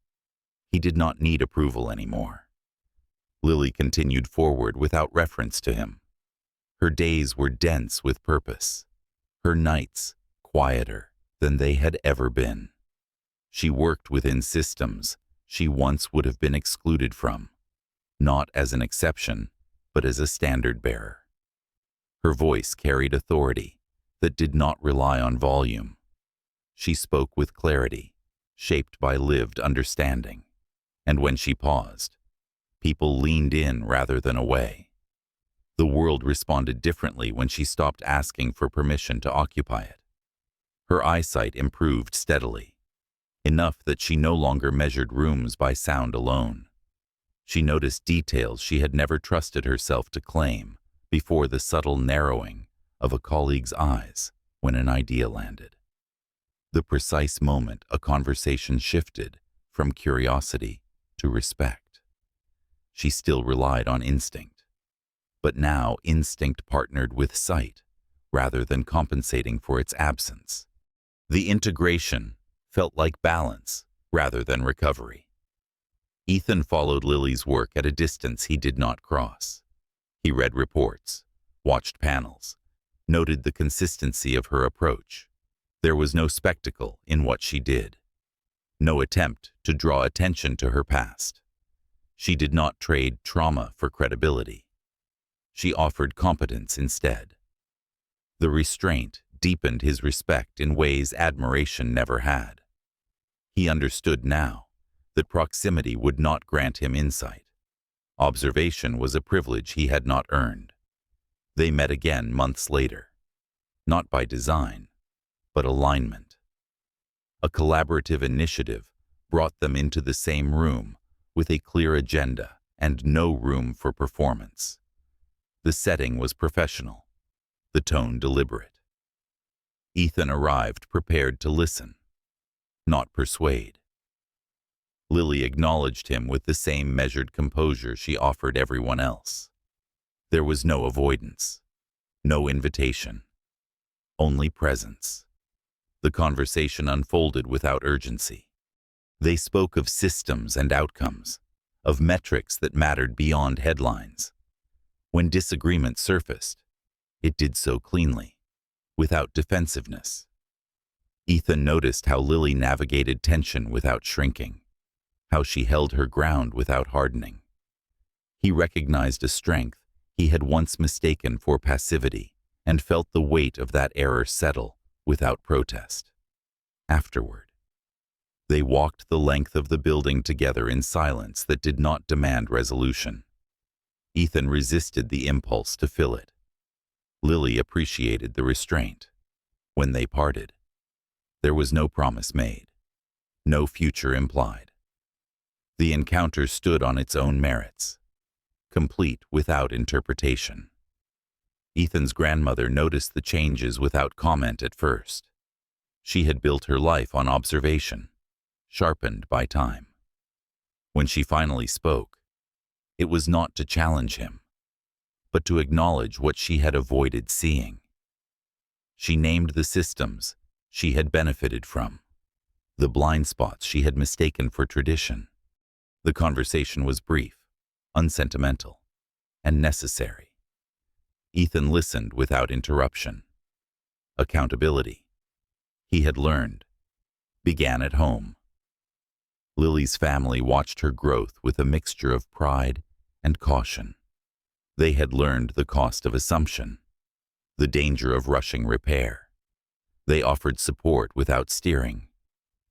He did not need approval anymore. Lily continued forward without reference to him. Her days were dense with purpose, her nights quieter than they had ever been. She worked within systems she once would have been excluded from, not as an exception, but as a standard bearer. Her voice carried authority that did not rely on volume. She spoke with clarity, shaped by lived understanding. And when she paused, people leaned in rather than away. The world responded differently when she stopped asking for permission to occupy it. Her eyesight improved steadily, enough that she no longer measured rooms by sound alone. She noticed details she had never trusted herself to claim before the subtle narrowing of a colleague's eyes when an idea landed. The precise moment a conversation shifted from curiosity to respect. She still relied on instinct, but now instinct partnered with sight rather than compensating for its absence. The integration felt like balance rather than recovery. Ethan followed Lily's work at a distance he did not cross. He read reports, watched panels, noted the consistency of her approach. There was no spectacle in what she did, no attempt to draw attention to her past. She did not trade trauma for credibility. She offered competence instead. The restraint deepened his respect in ways admiration never had. He understood now that proximity would not grant him insight. Observation was a privilege he had not earned. They met again months later, not by design, but alignment. A collaborative initiative brought them into the same room with a clear agenda and no room for performance. The setting was professional, the tone deliberate. Ethan arrived prepared to listen, not persuade. Lily acknowledged him with the same measured composure she offered everyone else. There was no avoidance, no invitation, only presence. The conversation unfolded without urgency. They spoke of systems and outcomes, of metrics that mattered beyond headlines. When disagreement surfaced, it did so cleanly, without defensiveness. Ethan noticed how Lily navigated tension without shrinking, how she held her ground without hardening. He recognized a strength he had once mistaken for passivity and felt the weight of that error settle without protest. Afterward, they walked the length of the building together in silence that did not demand resolution. Ethan resisted the impulse to fill it. Lily appreciated the restraint. When they parted, there was no promise made, no future implied. The encounter stood on its own merits, complete without interpretation. Ethan's grandmother noticed the changes without comment at first. She had built her life on observation, sharpened by time. When she finally spoke, it was not to challenge him, but to acknowledge what she had avoided seeing. She named the systems she had benefited from, the blind spots she had mistaken for tradition. The conversation was brief, unsentimental, and necessary. Ethan listened without interruption. Accountability, he had learned, began at home. Lily's family watched her growth with a mixture of pride and caution. They had learned the cost of assumption, the danger of rushing repair. They offered support without steering,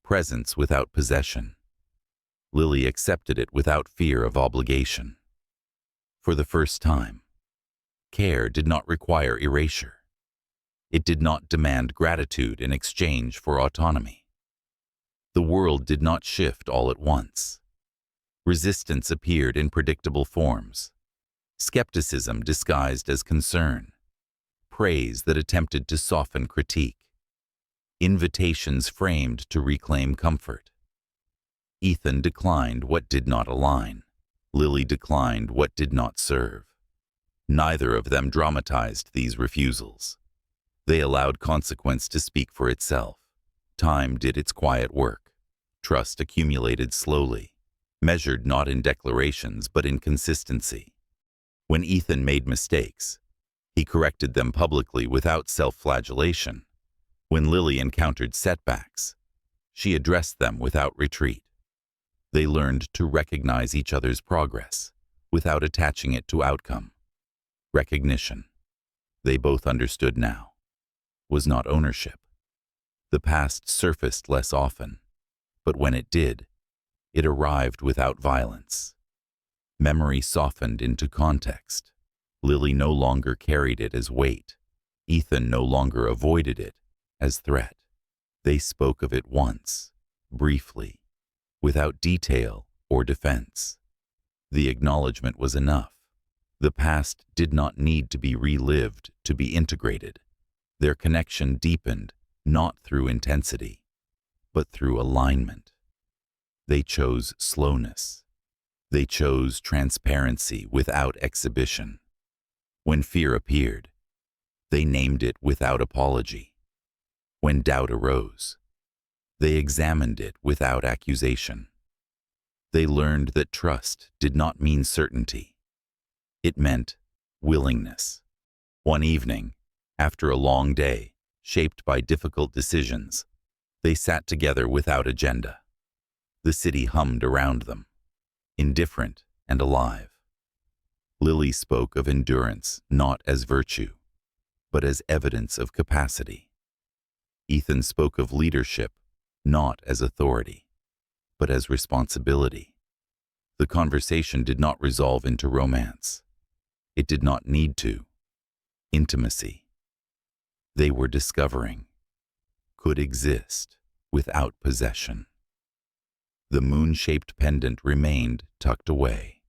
presence without possession. Lily accepted it without fear of obligation. For the first time, care did not require erasure. It did not demand gratitude in exchange for autonomy. The world did not shift all at once. Resistance appeared in predictable forms. Skepticism disguised as concern. Praise that attempted to soften critique. Invitations framed to reclaim comfort. Ethan declined what did not align, Lily declined what did not serve. Neither of them dramatized these refusals. They allowed consequence to speak for itself. Time did its quiet work. Trust accumulated slowly, measured not in declarations but in consistency. When Ethan made mistakes, he corrected them publicly without self-flagellation. When Lily encountered setbacks, she addressed them without retreat. They learned to recognize each other's progress without attaching it to outcome. Recognition, they both understood now, was not ownership. The past surfaced less often, but when it did, it arrived without violence. Memory softened into context. Lily no longer carried it as weight. Ethan no longer avoided it as threat. They spoke of it once, briefly, without detail or defense. The acknowledgement was enough. The past did not need to be relived to be integrated. Their connection deepened not through intensity, but through alignment. They chose slowness. They chose transparency without exhibition. When fear appeared, they named it without apology. When doubt arose, they examined it without accusation. They learned that trust did not mean certainty. It meant willingness. One evening, after a long day, shaped by difficult decisions, they sat together without agenda. The city hummed around them, indifferent and alive. Lily spoke of endurance not as virtue, but as evidence of capacity. Ethan spoke of leadership not as authority, but as responsibility. The conversation did not resolve into romance. It did not need to. Intimacy. They were discovering, could exist without possession. The moon-shaped pendant remained tucked away,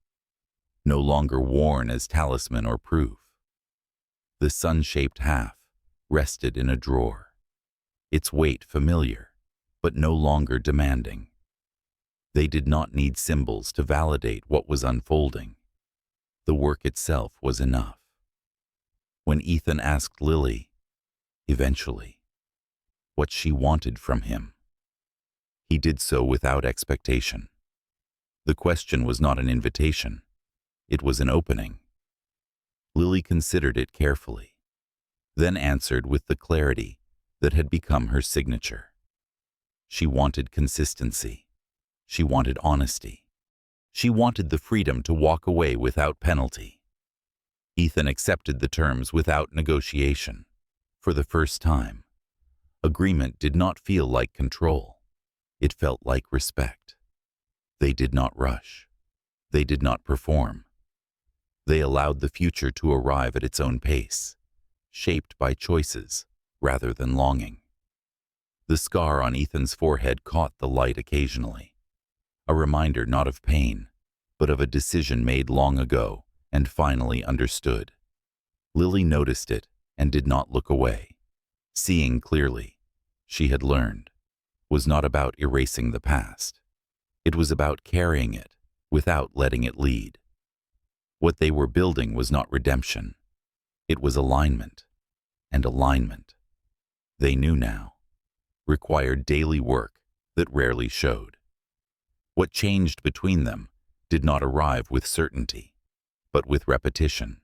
no longer worn as talisman or proof. The sun-shaped half rested in a drawer, its weight familiar, but no longer demanding. They did not need symbols to validate what was unfolding. The work itself was enough. When Ethan asked Lily, eventually, what she wanted from him, he did so without expectation. The question was not an invitation. It was an opening. Lily considered it carefully, then answered with the clarity that had become her signature. She wanted consistency. She wanted honesty. She wanted the freedom to walk away without penalty. Ethan accepted the terms without negotiation. For the first time, agreement did not feel like control. It felt like respect. They did not rush. They did not perform. They allowed the future to arrive at its own pace, shaped by choices rather than longing. The scar on Ethan's forehead caught the light occasionally, a reminder not of pain, but of a decision made long ago and finally understood. Lily noticed it and did not look away. Seeing clearly, she had learned, was not about erasing the past. It was about carrying it without letting it lead. What they were building was not redemption. It was alignment, and alignment, they knew now, required daily work that rarely showed. What changed between them did not arrive with certainty, but with repetition.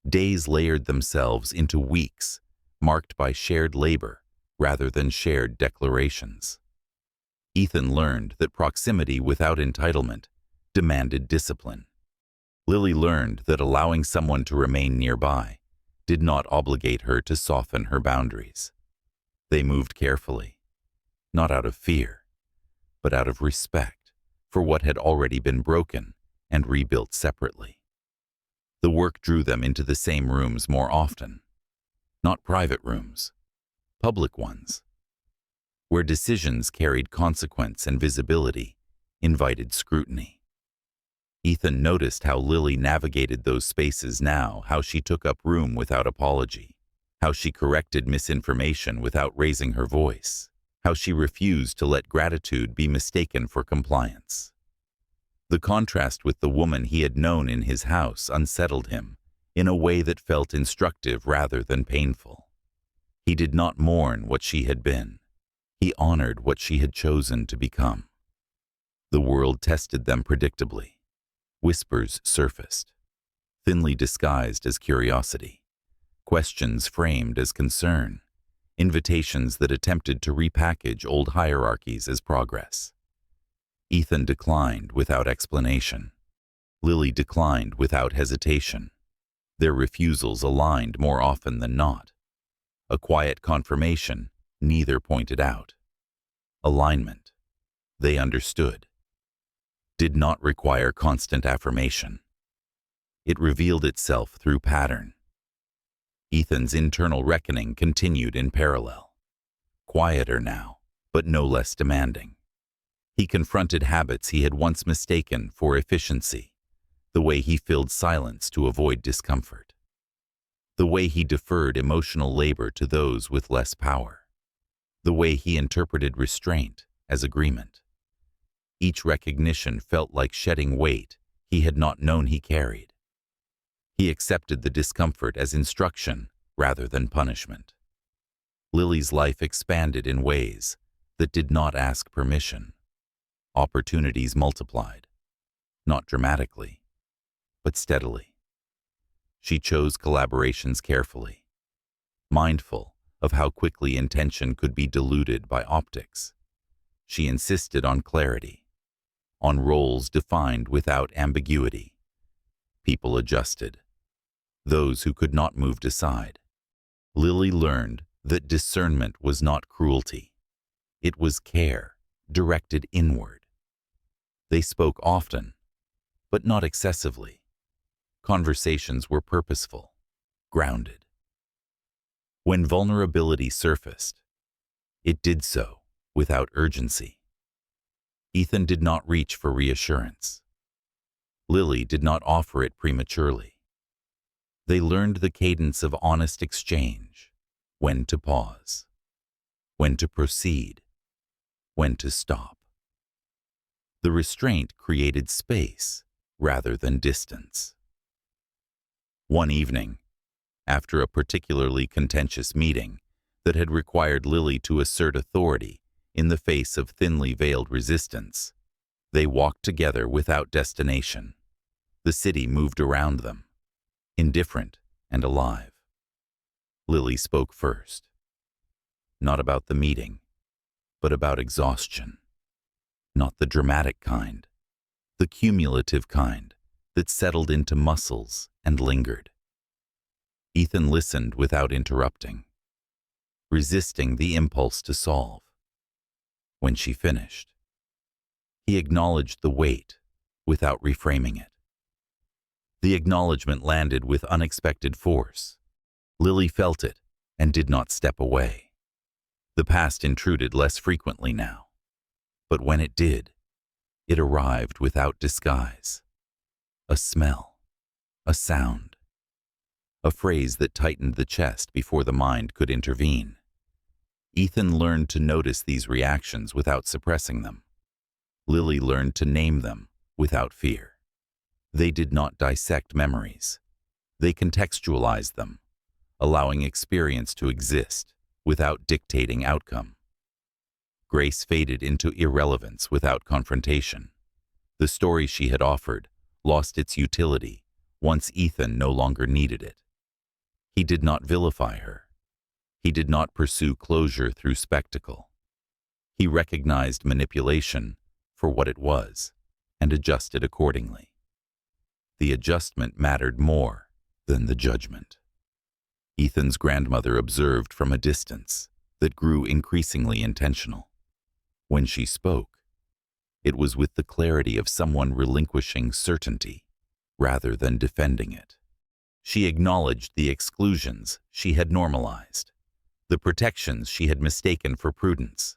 Days layered themselves into weeks, marked by shared labor rather than shared declarations. Ethan learned that proximity without entitlement demanded discipline. Lily learned that allowing someone to remain nearby did not obligate her to soften her boundaries. They moved carefully, not out of fear, but out of respect for what had already been broken and rebuilt separately. The work drew them into the same rooms more often, not private rooms, public ones, where decisions carried consequence and visibility, invited scrutiny. Ethan noticed how Lily navigated those spaces now, how she took up room without apology, how she corrected misinformation without raising her voice, how she refused to let gratitude be mistaken for compliance. The contrast with the woman he had known in his house unsettled him in a way that felt instructive rather than painful. He did not mourn what she had been. He honored what she had chosen to become. The world tested them predictably. Whispers surfaced, thinly disguised as curiosity, questions framed as concern, invitations that attempted to repackage old hierarchies as progress. Ethan declined without explanation. Lily declined without hesitation. Their refusals aligned more often than not. A quiet confirmation, neither pointed out. Alignment, they understood, did not require constant affirmation. It revealed itself through pattern. Ethan's internal reckoning continued in parallel. Quieter now, but no less demanding. He confronted habits he had once mistaken for efficiency, the way he filled silence to avoid discomfort, the way he deferred emotional labor to those with less power, the way he interpreted restraint as agreement. Each recognition felt like shedding weight he had not known he carried. He accepted the discomfort as instruction rather than punishment. Lily's life expanded in ways that did not ask permission. Opportunities multiplied, not dramatically, but steadily. She chose collaborations carefully, mindful of how quickly intention could be diluted by optics. She insisted on clarity, on roles defined without ambiguity. People adjusted. Those who could not moved aside. Lily learned that discernment was not cruelty. It was care, directed inward. They spoke often, but not excessively. Conversations were purposeful, grounded. When vulnerability surfaced, it did so without urgency. Ethan did not reach for reassurance. Lily did not offer it prematurely. They learned the cadence of honest exchange, when to pause, when to proceed, when to stop. The restraint created space rather than distance. One evening, after a particularly contentious meeting that had required Lily to assert authority in the face of thinly veiled resistance, they walked together without destination. The city moved around them, indifferent and alive. Lily spoke first, not about the meeting, but about exhaustion. Not the dramatic kind, the cumulative kind that settled into muscles and lingered. Ethan listened without interrupting, resisting the impulse to solve. When she finished, he acknowledged the weight without reframing it. The acknowledgement landed with unexpected force. Lily felt it and did not step away. The past intruded less frequently now, but when it did, it arrived without disguise. A smell, a sound, a phrase that tightened the chest before the mind could intervene. Ethan learned to notice these reactions without suppressing them. Lily learned to name them without fear. They did not dissect memories. They contextualized them, allowing experience to exist without dictating outcome. Grace faded into irrelevance without confrontation. The story she had offered lost its utility once Ethan no longer needed it. He did not vilify her. He did not pursue closure through spectacle. He recognized manipulation for what it was and adjusted accordingly. The adjustment mattered more than the judgment. Ethan's grandmother observed from a distance that grew increasingly intentional. When she spoke, it was with the clarity of someone relinquishing certainty rather than defending it. She acknowledged the exclusions she had normalized, the protections she had mistaken for prudence.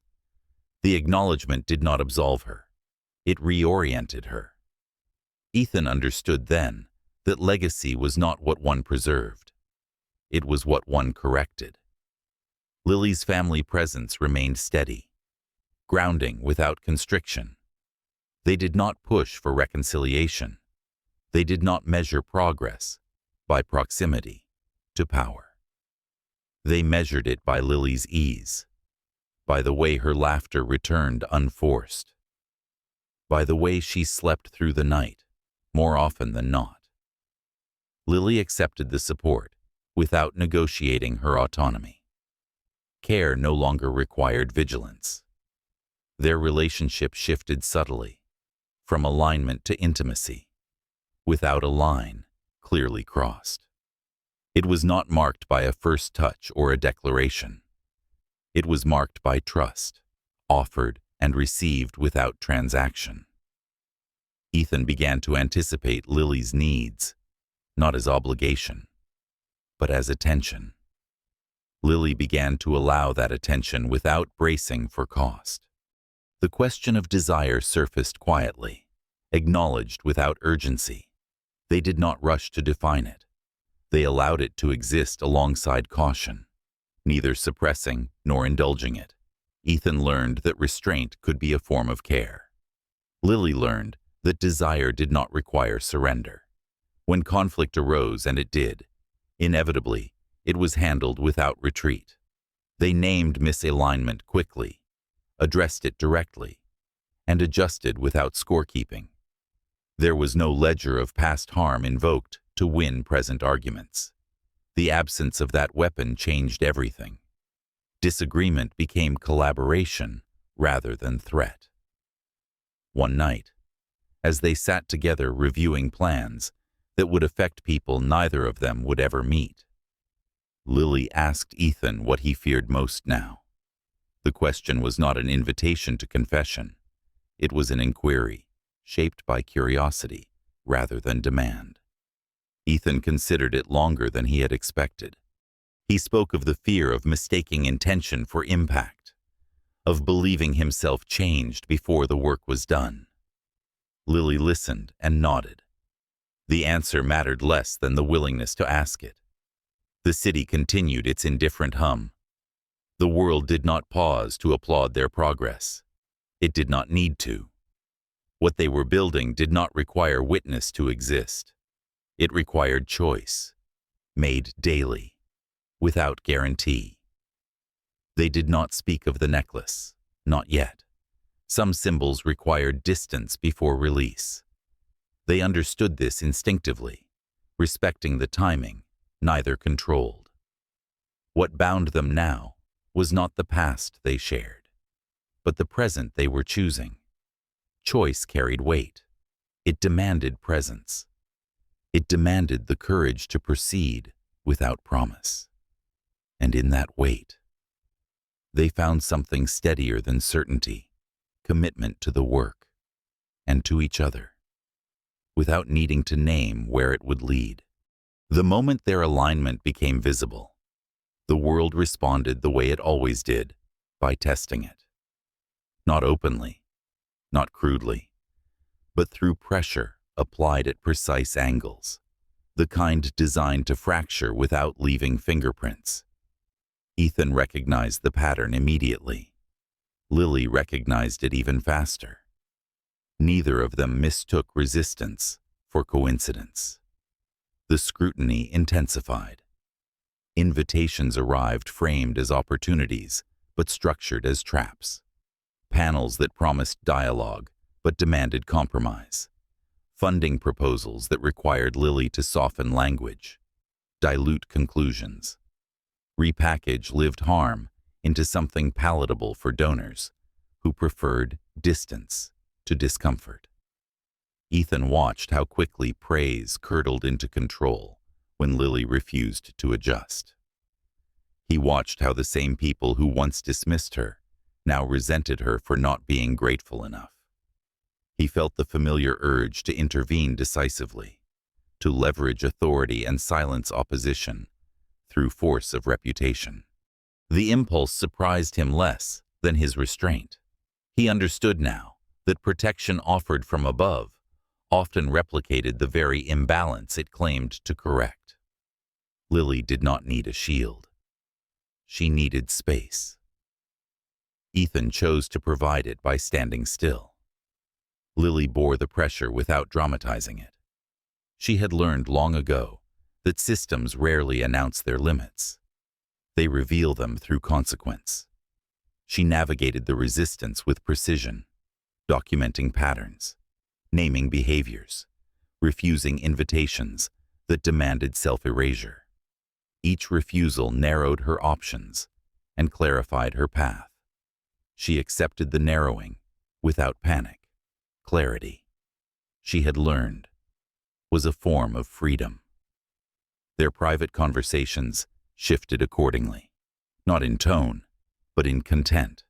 The acknowledgement did not absolve her. It reoriented her. Ethan understood then that legacy was not what one preserved. It was what one corrected. Lily's family presence remained steady, grounding without constriction. They did not push for reconciliation. They did not measure progress by proximity to power. They measured it by Lily's ease, by the way her laughter returned unforced, by the way she slept through the night, more often than not. Lily accepted the support without negotiating her autonomy. Care no longer required vigilance. Their relationship shifted subtly, from alignment to intimacy, without a line clearly crossed. It was not marked by a first touch or a declaration. It was marked by trust, offered and received without transaction. Ethan began to anticipate Lily's needs, not as obligation, but as attention. Lily began to allow that attention without bracing for cost. The question of desire surfaced quietly, acknowledged without urgency. They did not rush to define it. They allowed it to exist alongside caution, neither suppressing nor indulging it. Ethan learned that restraint could be a form of care. Lily learned that desire did not require surrender. When conflict arose, and it did, inevitably, it was handled without retreat. They named misalignment quickly, addressed it directly, and adjusted without scorekeeping. There was no ledger of past harm invoked to win present arguments. The absence of that weapon changed everything. Disagreement became collaboration rather than threat. One night, as they sat together reviewing plans that would affect people neither of them would ever meet, Lily asked Ethan what he feared most now. The question was not an invitation to confession. It was an inquiry, shaped by curiosity rather than demand. Ethan considered it longer than he had expected. He spoke of the fear of mistaking intention for impact, of believing himself changed before the work was done. Lily listened and nodded. The answer mattered less than the willingness to ask it. The city continued its indifferent hum. The world did not pause to applaud their progress. It did not need to. What they were building did not require witness to exist. It required choice, made daily, without guarantee. They did not speak of the necklace, not yet. Some symbols required distance before release. They understood this instinctively, respecting the timing, neither controlled. What bound them now was not the past they shared, but the present they were choosing. Choice carried weight. It demanded presence. It demanded the courage to proceed without promise. And in that weight, they found something steadier than certainty, commitment to the work and to each other, without needing to name where it would lead. The moment their alignment became visible, the world responded the way it always did, by testing it. Not openly, not crudely, but through pressure applied at precise angles, the kind designed to fracture without leaving fingerprints. Ethan recognized the pattern immediately. Lily recognized it even faster. Neither of them mistook resistance for coincidence. The scrutiny intensified. Invitations arrived framed as opportunities, but structured as traps. Panels that promised dialogue, but demanded compromise. Funding proposals that required Lily to soften language, dilute conclusions, repackage lived harm into something palatable for donors who preferred distance to discomfort. Ethan watched how quickly praise curdled into control when Lily refused to adjust. He watched how the same people who once dismissed her now resented her for not being grateful enough. He felt the familiar urge to intervene decisively, to leverage authority and silence opposition through force of reputation. The impulse surprised him less than his restraint. He understood now that protection offered from above often replicated the very imbalance it claimed to correct. Lily did not need a shield. She needed space. Ethan chose to provide it by standing still. Lily bore the pressure without dramatizing it. She had learned long ago that systems rarely announce their limits. They reveal them through consequence. She navigated the resistance with precision, documenting patterns, naming behaviors, refusing invitations that demanded self-erasure. Each refusal narrowed her options and clarified her path. She accepted the narrowing without panic. Clarity, she had learned, was a form of freedom. Their private conversations shifted accordingly, not in tone, but in content.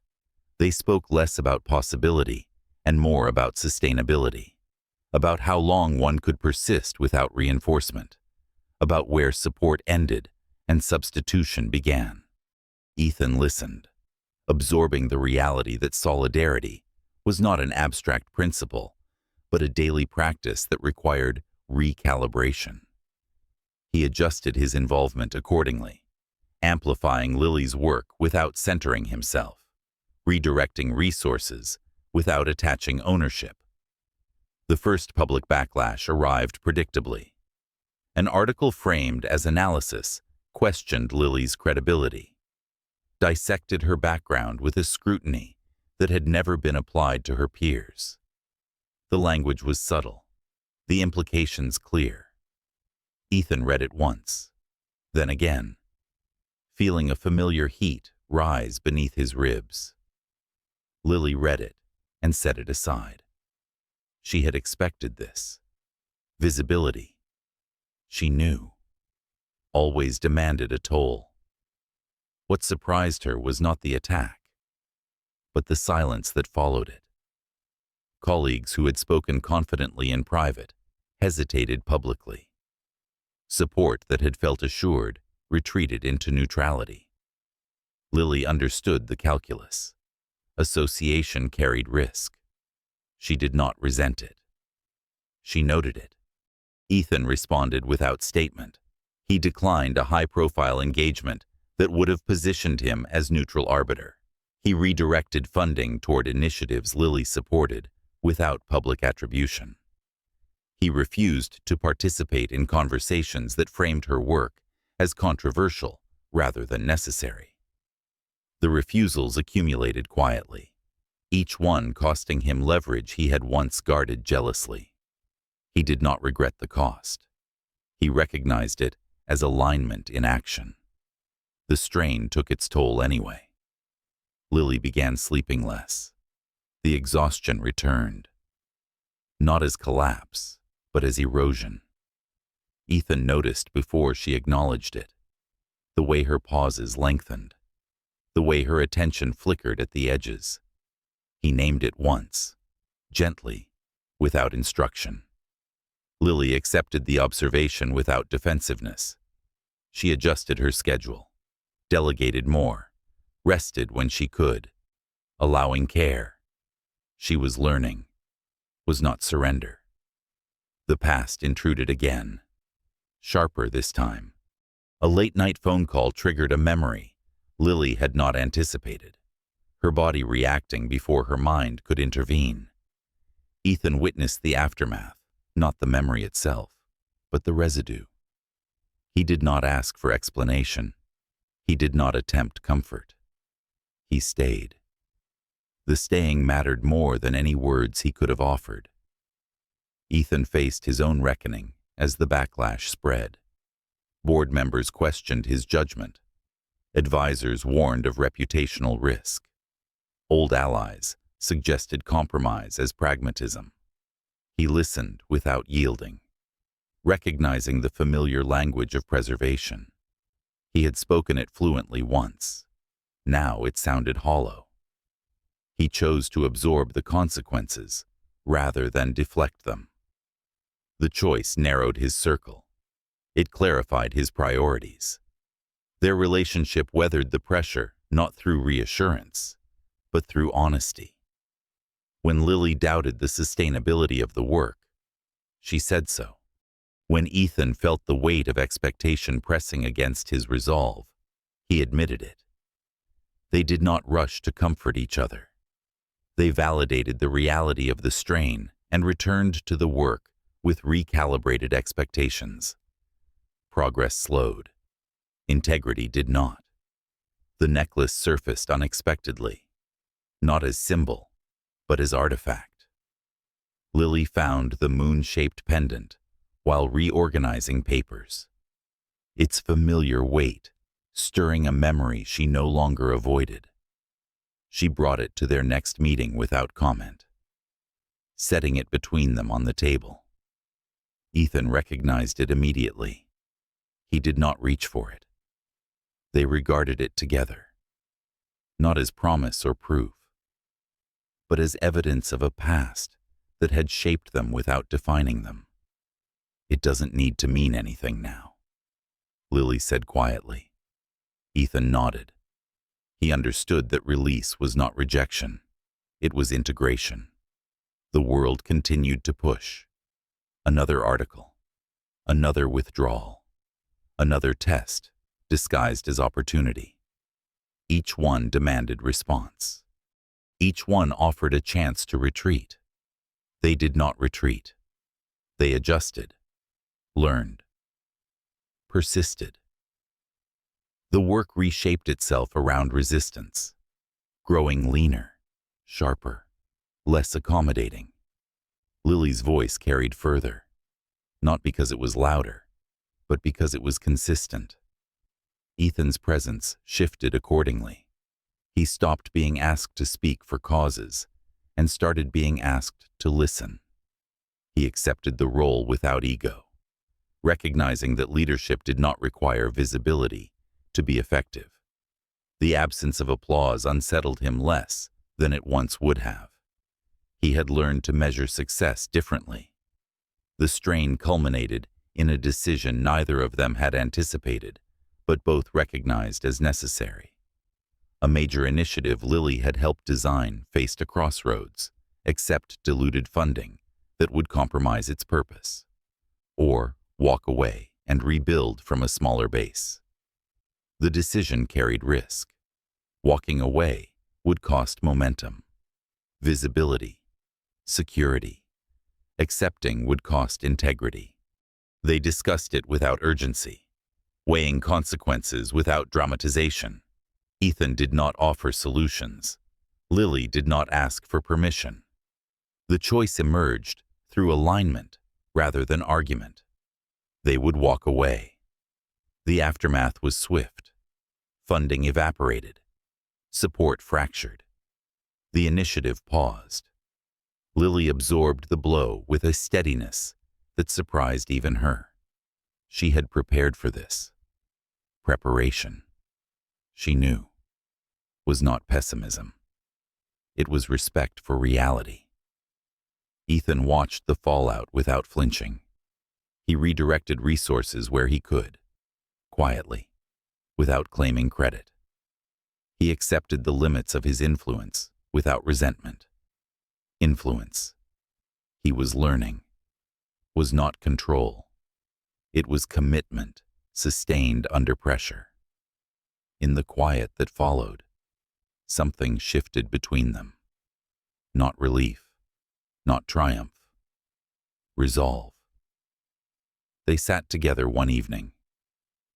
They spoke less about possibility and more about sustainability, about how long one could persist without reinforcement, about where support ended and substitution began. Ethan listened, absorbing the reality that solidarity was not an abstract principle, but a daily practice that required recalibration. He adjusted his involvement accordingly, amplifying Lily's work without centering himself, redirecting resources without attaching ownership. The first public backlash arrived predictably. An article framed as analysis questioned Lily's credibility, dissected her background with a scrutiny that had never been applied to her peers. The language was subtle, the implications clear. Ethan read it once, then again, feeling a familiar heat rise beneath his ribs. Lily read it and set it aside. She had expected this. Visibility, she knew, always demanded a toll. What surprised her was not the attack, but the silence that followed it. Colleagues who had spoken confidently in private hesitated publicly. Support that had felt assured retreated into neutrality. Lily understood the calculus. Association carried risk. She did not resent it. She noted it. Ethan responded without statement. He declined a high-profile engagement that would have positioned him as neutral arbiter. He redirected funding toward initiatives Lily supported without public attribution. He refused to participate in conversations that framed her work as controversial rather than necessary. The refusals accumulated quietly, each one costing him leverage he had once guarded jealously. He did not regret the cost. He recognized it as alignment in action. The strain took its toll anyway. Lily began sleeping less. The exhaustion returned, not as collapse, but as erosion. Ethan noticed before she acknowledged it, the way her pauses lengthened, the way her attention flickered at the edges. He named it once, gently, without instruction. Lily accepted the observation without defensiveness. She adjusted her schedule, delegated more, rested when she could, allowing care. She was learning, was not surrender. The past intruded again, sharper this time. A late-night phone call triggered a memory Lily had not anticipated, her body reacting before her mind could intervene. Ethan witnessed the aftermath, not the memory itself, but the residue. He did not ask for explanation. He did not attempt comfort. He stayed. The staying mattered more than any words he could have offered. Ethan faced his own reckoning as the backlash spread. Board members questioned his judgment. Advisors warned of reputational risk. Old allies suggested compromise as pragmatism. He listened without yielding, recognizing the familiar language of preservation. He had spoken it fluently once. Now it sounded hollow. He chose to absorb the consequences rather than deflect them. The choice narrowed his circle. It clarified his priorities. Their relationship weathered the pressure not through reassurance, but through honesty. When Lily doubted the sustainability of the work, she said so. When Ethan felt the weight of expectation pressing against his resolve, he admitted it. They did not rush to comfort each other. They validated the reality of the strain and returned to the work with recalibrated expectations. Progress slowed. Integrity did not. The necklace surfaced unexpectedly, not as symbol, but as artifact. Lily found the moon-shaped pendant while reorganizing papers. Its familiar weight, stirring a memory she no longer avoided. She brought it to their next meeting without comment, setting it between them on the table. Ethan recognized it immediately. He did not reach for it. They regarded it together, not as promise or proof, but as evidence of a past that had shaped them without defining them. "It doesn't need to mean anything now," Lily said quietly. Ethan nodded. He understood that release was not rejection. It was integration. The world continued to push. Another article. Another withdrawal. Another test, disguised as opportunity. Each one demanded response. Each one offered a chance to retreat. They did not retreat. They adjusted, learned, persisted. The work reshaped itself around resistance, growing leaner, sharper, less accommodating. Lily's voice carried further, not because it was louder, but because it was consistent. Ethan's presence shifted accordingly. He stopped being asked to speak for causes and started being asked to listen. He accepted the role without ego, recognizing that leadership did not require visibility to be effective. The absence of applause unsettled him less than it once would have. He had learned to measure success differently. The strain culminated in a decision neither of them had anticipated, but both recognized as necessary. A major initiative Lily had helped design faced a crossroads: accept diluted funding that would compromise its purpose, or walk away and rebuild from a smaller base. The decision carried risk. Walking away would cost momentum, visibility, security. Accepting would cost integrity. They discussed it without urgency, weighing consequences without dramatization. Ethan did not offer solutions. Lily did not ask for permission. The choice emerged through alignment rather than argument. They would walk away. The aftermath was swift. Funding evaporated. Support fractured. The initiative paused. Lily absorbed the blow with a steadiness that surprised even her. She had prepared for this. Preparation, she knew, was not pessimism. It was respect for reality. Ethan watched the fallout without flinching. He redirected resources where he could, quietly, without claiming credit. He accepted the limits of his influence without resentment. Influence, he was learning, was not control. It was commitment, sustained under pressure. In the quiet that followed, something shifted between them. Not relief, not triumph. Resolve. They sat together one evening,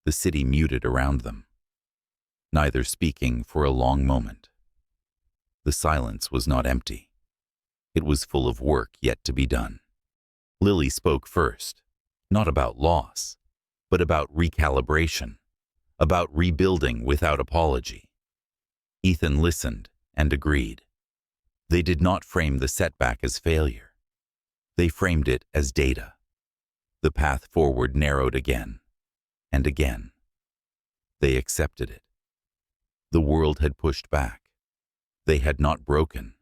the city muted around them, neither speaking for a long moment. The silence was not empty. It was full of work yet to be done. Lily spoke first, not about loss, but about recalibration, about rebuilding without apology. Ethan listened and agreed. They did not frame the setback as failure. They framed it as data. The path forward narrowed again and again. They accepted it. The world had pushed back. They had not broken.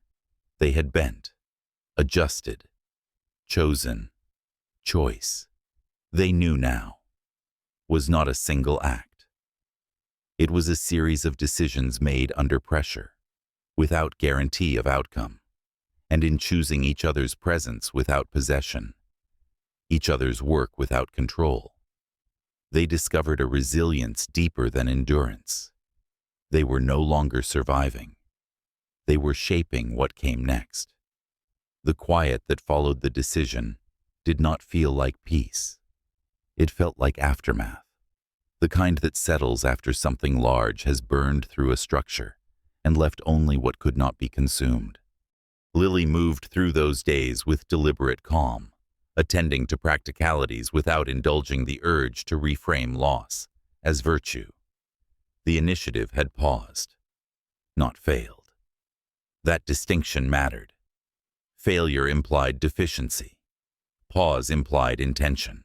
They had bent, adjusted, chosen. Choice, they knew now, was not a single act. It was a series of decisions made under pressure, without guarantee of outcome, and in choosing each other's presence without possession, each other's work without control. They discovered a resilience deeper than endurance. They were no longer surviving. They were shaping what came next. The quiet that followed the decision did not feel like peace. It felt like aftermath, the kind that settles after something large has burned through a structure and left only what could not be consumed. Lily moved through those days with deliberate calm, attending to practicalities without indulging the urge to reframe loss as virtue. The initiative had paused, not failed. That distinction mattered. Failure implied deficiency. Pause implied intention.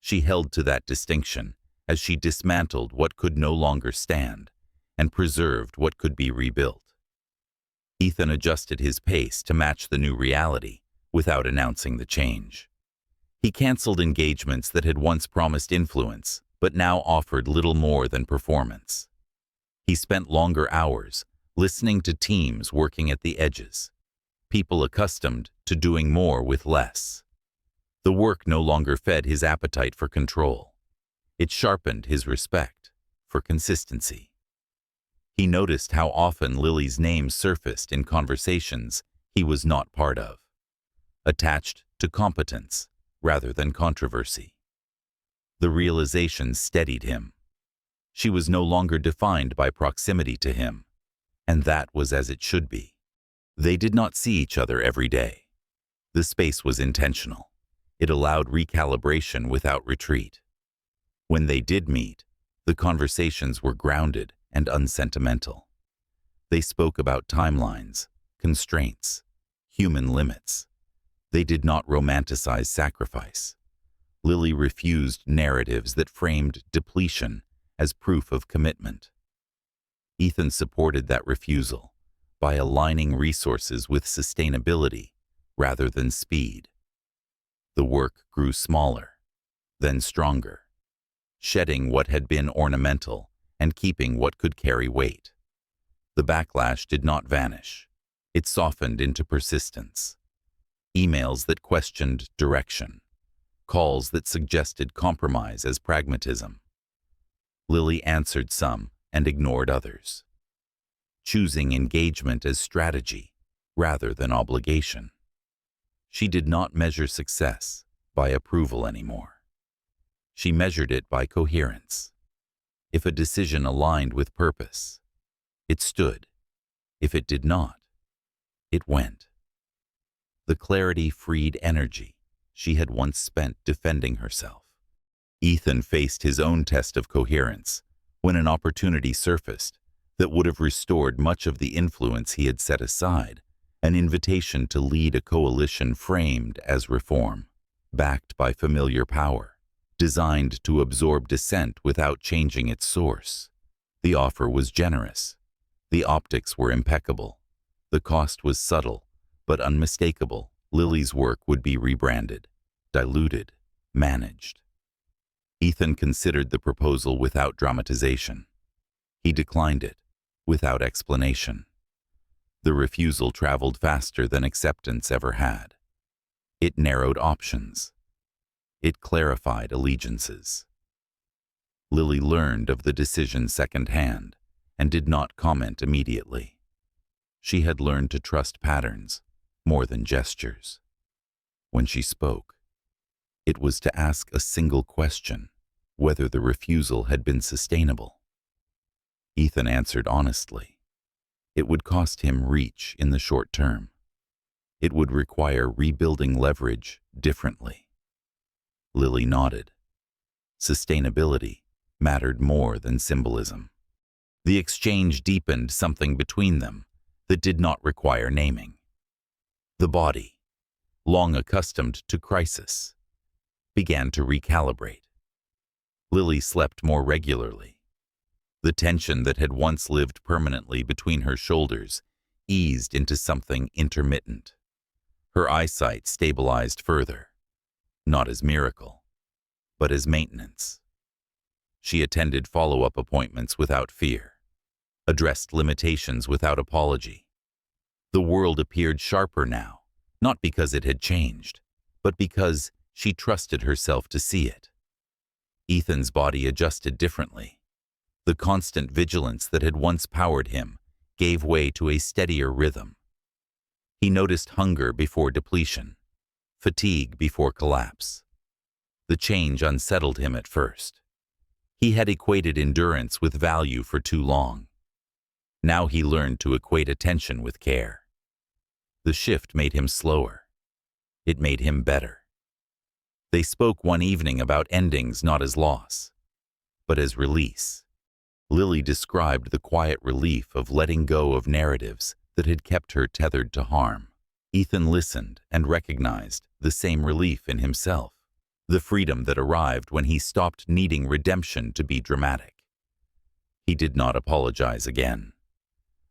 She held to that distinction as she dismantled what could no longer stand and preserved what could be rebuilt. Ethan adjusted his pace to match the new reality without announcing the change. He canceled engagements that had once promised influence but now offered little more than performance. He spent longer hours listening to teams working at the edges, people accustomed to doing more with less. The work no longer fed his appetite for control. It sharpened his respect for consistency. He noticed how often Lily's name surfaced in conversations he was not part of, attached to competence rather than controversy. The realization steadied him. She was no longer defined by proximity to him, and that was as it should be. They did not see each other every day. The space was intentional. It allowed recalibration without retreat. When they did meet, the conversations were grounded and unsentimental. They spoke about timelines, constraints, human limits. They did not romanticize sacrifice. Lily refused narratives that framed depletion as proof of commitment. Ethan supported that refusal by aligning resources with sustainability rather than speed. The work grew smaller, then stronger, shedding what had been ornamental and keeping what could carry weight. The backlash did not vanish. It softened into persistence. Emails that questioned direction, calls that suggested compromise as pragmatism. Lily answered some and ignored others, choosing engagement as strategy rather than obligation. She did not measure success by approval anymore. She measured it by coherence. If a decision aligned with purpose, it stood. If it did not, it went. The clarity freed energy she had once spent defending herself. Ethan faced his own test of coherence when an opportunity surfaced that would have restored much of the influence he had set aside, an invitation to lead a coalition framed as reform, backed by familiar power, designed to absorb dissent without changing its source. The offer was generous. The optics were impeccable. The cost was subtle, but unmistakable. Lily's work would be rebranded, diluted, managed. Ethan considered the proposal without dramatization. He declined it, without explanation. The refusal traveled faster than acceptance ever had. It narrowed options. It clarified allegiances. Lily learned of the decision secondhand and did not comment immediately. She had learned to trust patterns more than gestures. When she spoke, it was to ask a single question, whether the refusal had been sustainable. Ethan answered honestly. It would cost him reach in the short term. It would require rebuilding leverage differently. Lily nodded. Sustainability mattered more than symbolism. The exchange deepened something between them that did not require naming. The body, long accustomed to crisis, began to recalibrate. Lily slept more regularly. The tension that had once lived permanently between her shoulders eased into something intermittent. Her eyesight stabilized further, not as miracle, but as maintenance. She attended follow-up appointments without fear, addressed limitations without apology. The world appeared sharper now, not because it had changed, but because she trusted herself to see it. Ethan's body adjusted differently. The constant vigilance that had once powered him gave way to a steadier rhythm. He noticed hunger before depletion, fatigue before collapse. The change unsettled him at first. He had equated endurance with value for too long. Now he learned to equate attention with care. The shift made him slower. It made him better. They spoke one evening about endings not as loss, but as release. Lily described the quiet relief of letting go of narratives that had kept her tethered to harm. Ethan listened and recognized the same relief in himself, the freedom that arrived when he stopped needing redemption to be dramatic. He did not apologize again.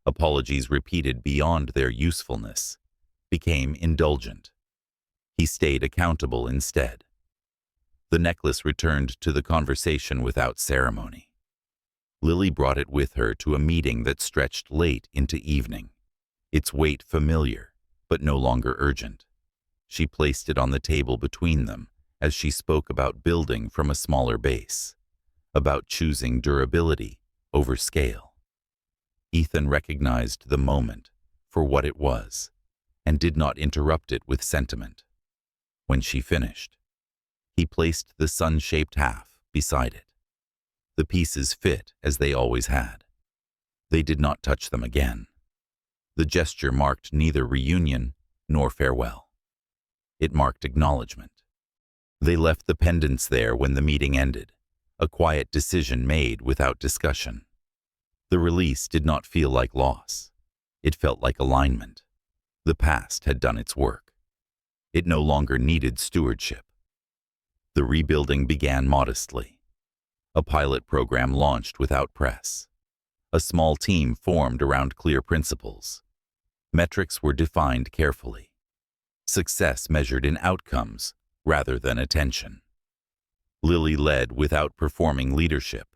Apologies repeated beyond their usefulness became indulgent. He stayed accountable instead. The necklace returned to the conversation without ceremony. Lily brought it with her to a meeting that stretched late into evening, its weight familiar, but no longer urgent. She placed it on the table between them as she spoke about building from a smaller base, about choosing durability over scale. Ethan recognized the moment for what it was and did not interrupt it with sentiment. When she finished, he placed the sun-shaped half beside it. The pieces fit as they always had. They did not touch them again. The gesture marked neither reunion nor farewell. It marked acknowledgement. They left the pendants there when the meeting ended, a quiet decision made without discussion. The release did not feel like loss. It felt like alignment. The past had done its work. It no longer needed stewardship. The rebuilding began modestly. A pilot program launched without press. A small team formed around clear principles. Metrics were defined carefully. Success measured in outcomes rather than attention. Lily led without performing leadership.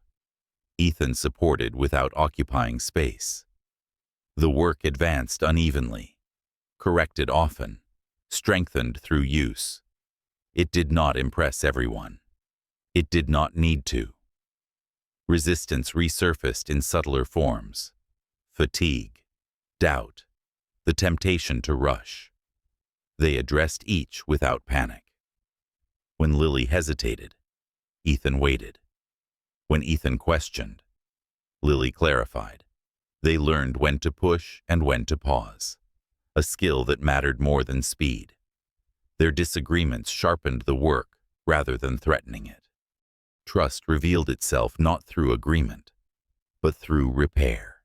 Ethan supported without occupying space. The work advanced unevenly, corrected often, strengthened through use. It did not impress everyone. It did not need to. Resistance resurfaced in subtler forms. Fatigue, doubt, the temptation to rush. They addressed each without panic. When Lily hesitated, Ethan waited. When Ethan questioned, Lily clarified. They learned when to push and when to pause, a skill that mattered more than speed. Their disagreements sharpened the work rather than threatening it. Trust revealed itself not through agreement, but through repair.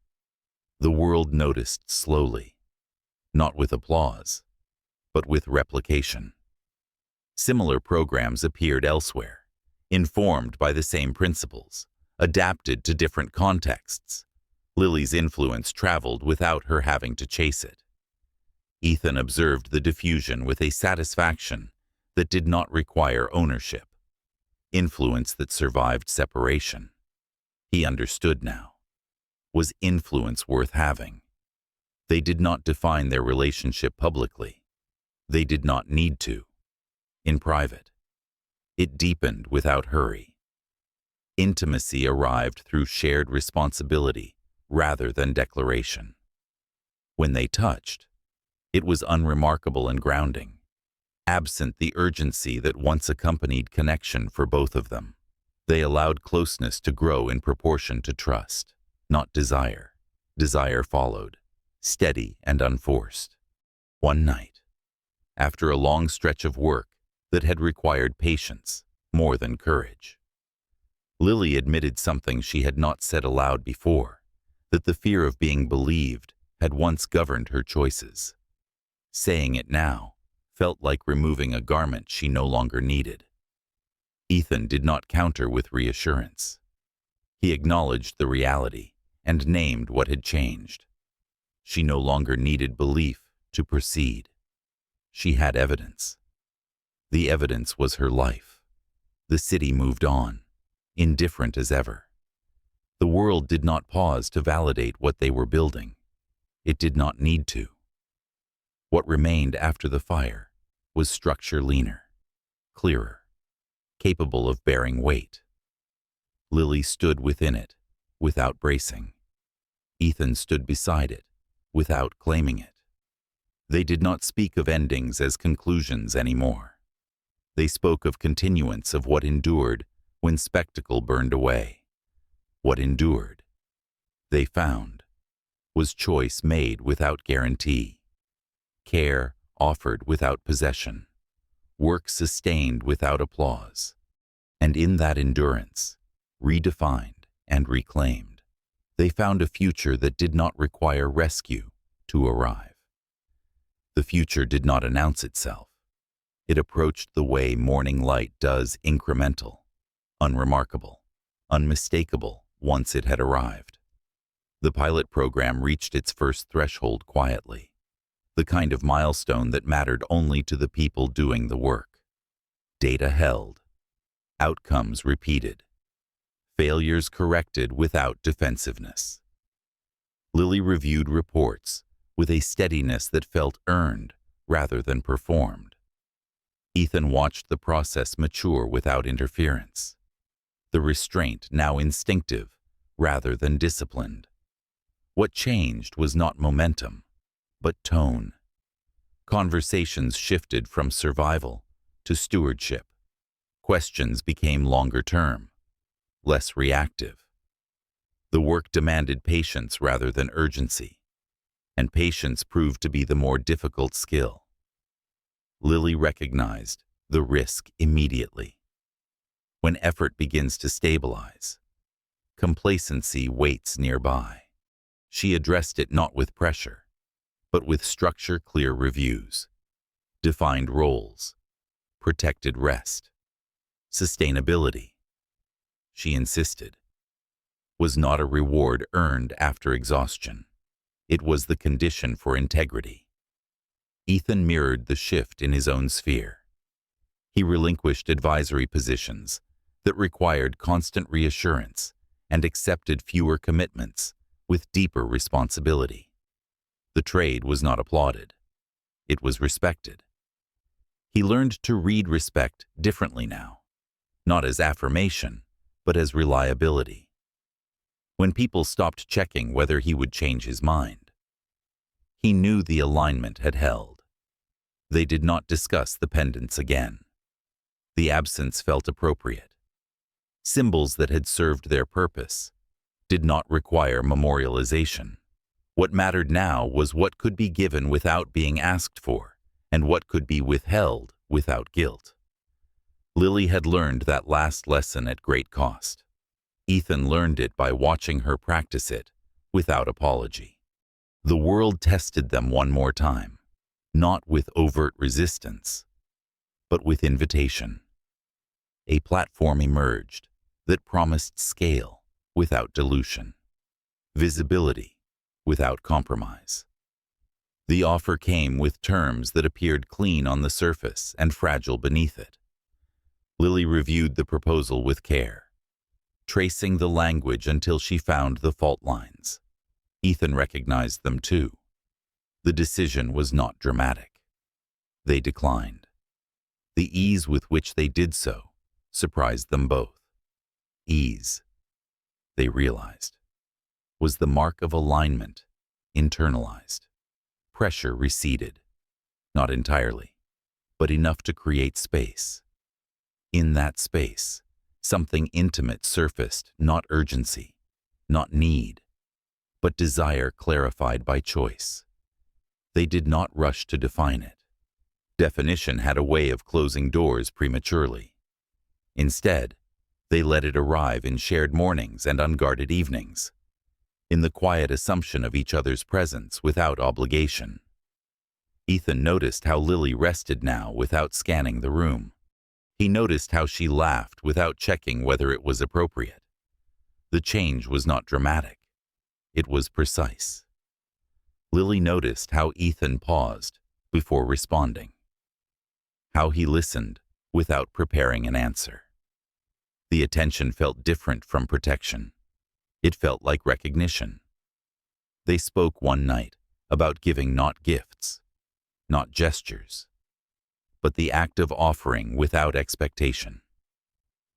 The world noticed slowly, not with applause, but with replication. Similar programs appeared elsewhere, informed by the same principles, adapted to different contexts. Lily's influence traveled without her having to chase it. Ethan observed the diffusion with a satisfaction that did not require ownership, influence that survived separation. He understood now. Was influence worth having? They did not define their relationship publicly. They did not need to. In private, it deepened without hurry. Intimacy arrived through shared responsibility rather than declaration. When they touched, it was unremarkable and grounding, absent the urgency that once accompanied connection for both of them. They allowed closeness to grow in proportion to trust, not desire. Desire followed, steady and unforced. One night, after a long stretch of work that had required patience more than courage, Lily admitted something she had not said aloud before, that the fear of being believed had once governed her choices. Saying it now felt like removing a garment she no longer needed. Ethan did not counter with reassurance. He acknowledged the reality and named what had changed. She no longer needed belief to proceed. She had evidence. The evidence was her life. The city moved on, indifferent as ever. The world did not pause to validate what they were building. It did not need to. What remained after the fire was structure leaner, clearer, capable of bearing weight. Lily stood within it, without bracing. Ethan stood beside it, without claiming it. They did not speak of endings as conclusions anymore. They spoke of continuance of what endured when spectacle burned away. What endured, they found, was choice made without guarantee, care offered without possession, work sustained without applause, and in that endurance, redefined and reclaimed, they found a future that did not require rescue to arrive. The future did not announce itself. It approached the way morning light does, incremental, unremarkable, unmistakable once it had arrived. The pilot program reached its first threshold quietly, the kind of milestone that mattered only to the people doing the work. Data held, outcomes repeated, failures corrected without defensiveness. Lily reviewed reports with a steadiness that felt earned rather than performed. Ethan watched the process mature without interference, the restraint now instinctive rather than disciplined. What changed was not momentum, but tone. Conversations shifted from survival to stewardship. Questions became longer term, less reactive. The work demanded patience rather than urgency, and patience proved to be the more difficult skill. Lily recognized the risk immediately. When effort begins to stabilize, complacency waits nearby. She addressed it not with pressure, but with structure-clear reviews, defined roles, protected rest, sustainability. She insisted, was not a reward earned after exhaustion. It was the condition for integrity. Ethan mirrored the shift in his own sphere. He relinquished advisory positions that required constant reassurance and accepted fewer commitments with deeper responsibility. The trade was not applauded. It was respected. He learned to read respect differently now, not as affirmation, but as reliability. When people stopped checking whether he would change his mind, he knew the alignment had held. They did not discuss the pendants again. The absence felt appropriate. Symbols that had served their purpose did not require memorialization. What mattered now was what could be given without being asked for, and what could be withheld without guilt. Lily had learned that last lesson at great cost. Ethan learned it by watching her practice it without apology. The world tested them one more time, not with overt resistance, but with invitation. A platform emerged that promised scale without dilution, visibility without compromise. The offer came with terms that appeared clean on the surface and fragile beneath it. Lily reviewed the proposal with care, tracing the language until she found the fault lines. Ethan recognized them too. The decision was not dramatic. They declined. The ease with which they did so surprised them both. Ease, they realized, was the mark of alignment, internalized. Pressure receded, not entirely, but enough to create space. In that space, something intimate surfaced, not urgency, not need, but desire clarified by choice. They did not rush to define it. Definition had a way of closing doors prematurely. Instead, they let it arrive in shared mornings and unguarded evenings, in the quiet assumption of each other's presence without obligation. Ethan noticed how Lily rested now without scanning the room. He noticed how she laughed without checking whether it was appropriate. The change was not dramatic. It was precise. Lily noticed how Ethan paused before responding, how he listened without preparing an answer. The attention felt different from protection. It felt like recognition. They spoke one night about giving not gifts, not gestures, but the act of offering without expectation.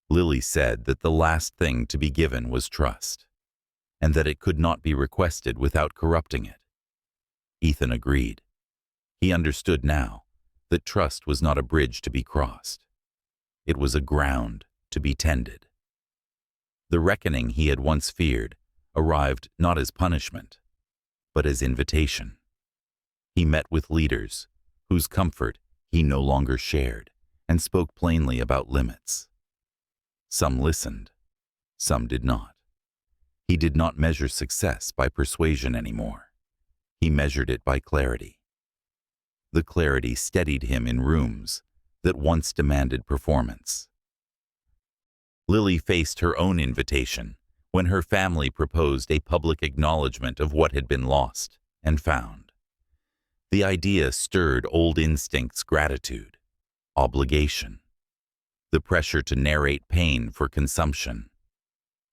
Lily said that the last thing to be given was trust. and that it could not be requested without corrupting it. Ethan agreed. He understood now that trust was not a bridge to be crossed. It was a ground to be tended. The reckoning he had once feared arrived not as punishment, but as invitation. He met with leaders whose comfort he no longer shared and spoke plainly about limits. Some listened, some did not. He did not measure success by persuasion anymore. He measured it by clarity. The clarity steadied him in rooms that once demanded performance. Lily faced her own invitation when her family proposed a public acknowledgement of what had been lost and found. The idea stirred old instincts: gratitude, obligation, the pressure to narrate pain for consumption.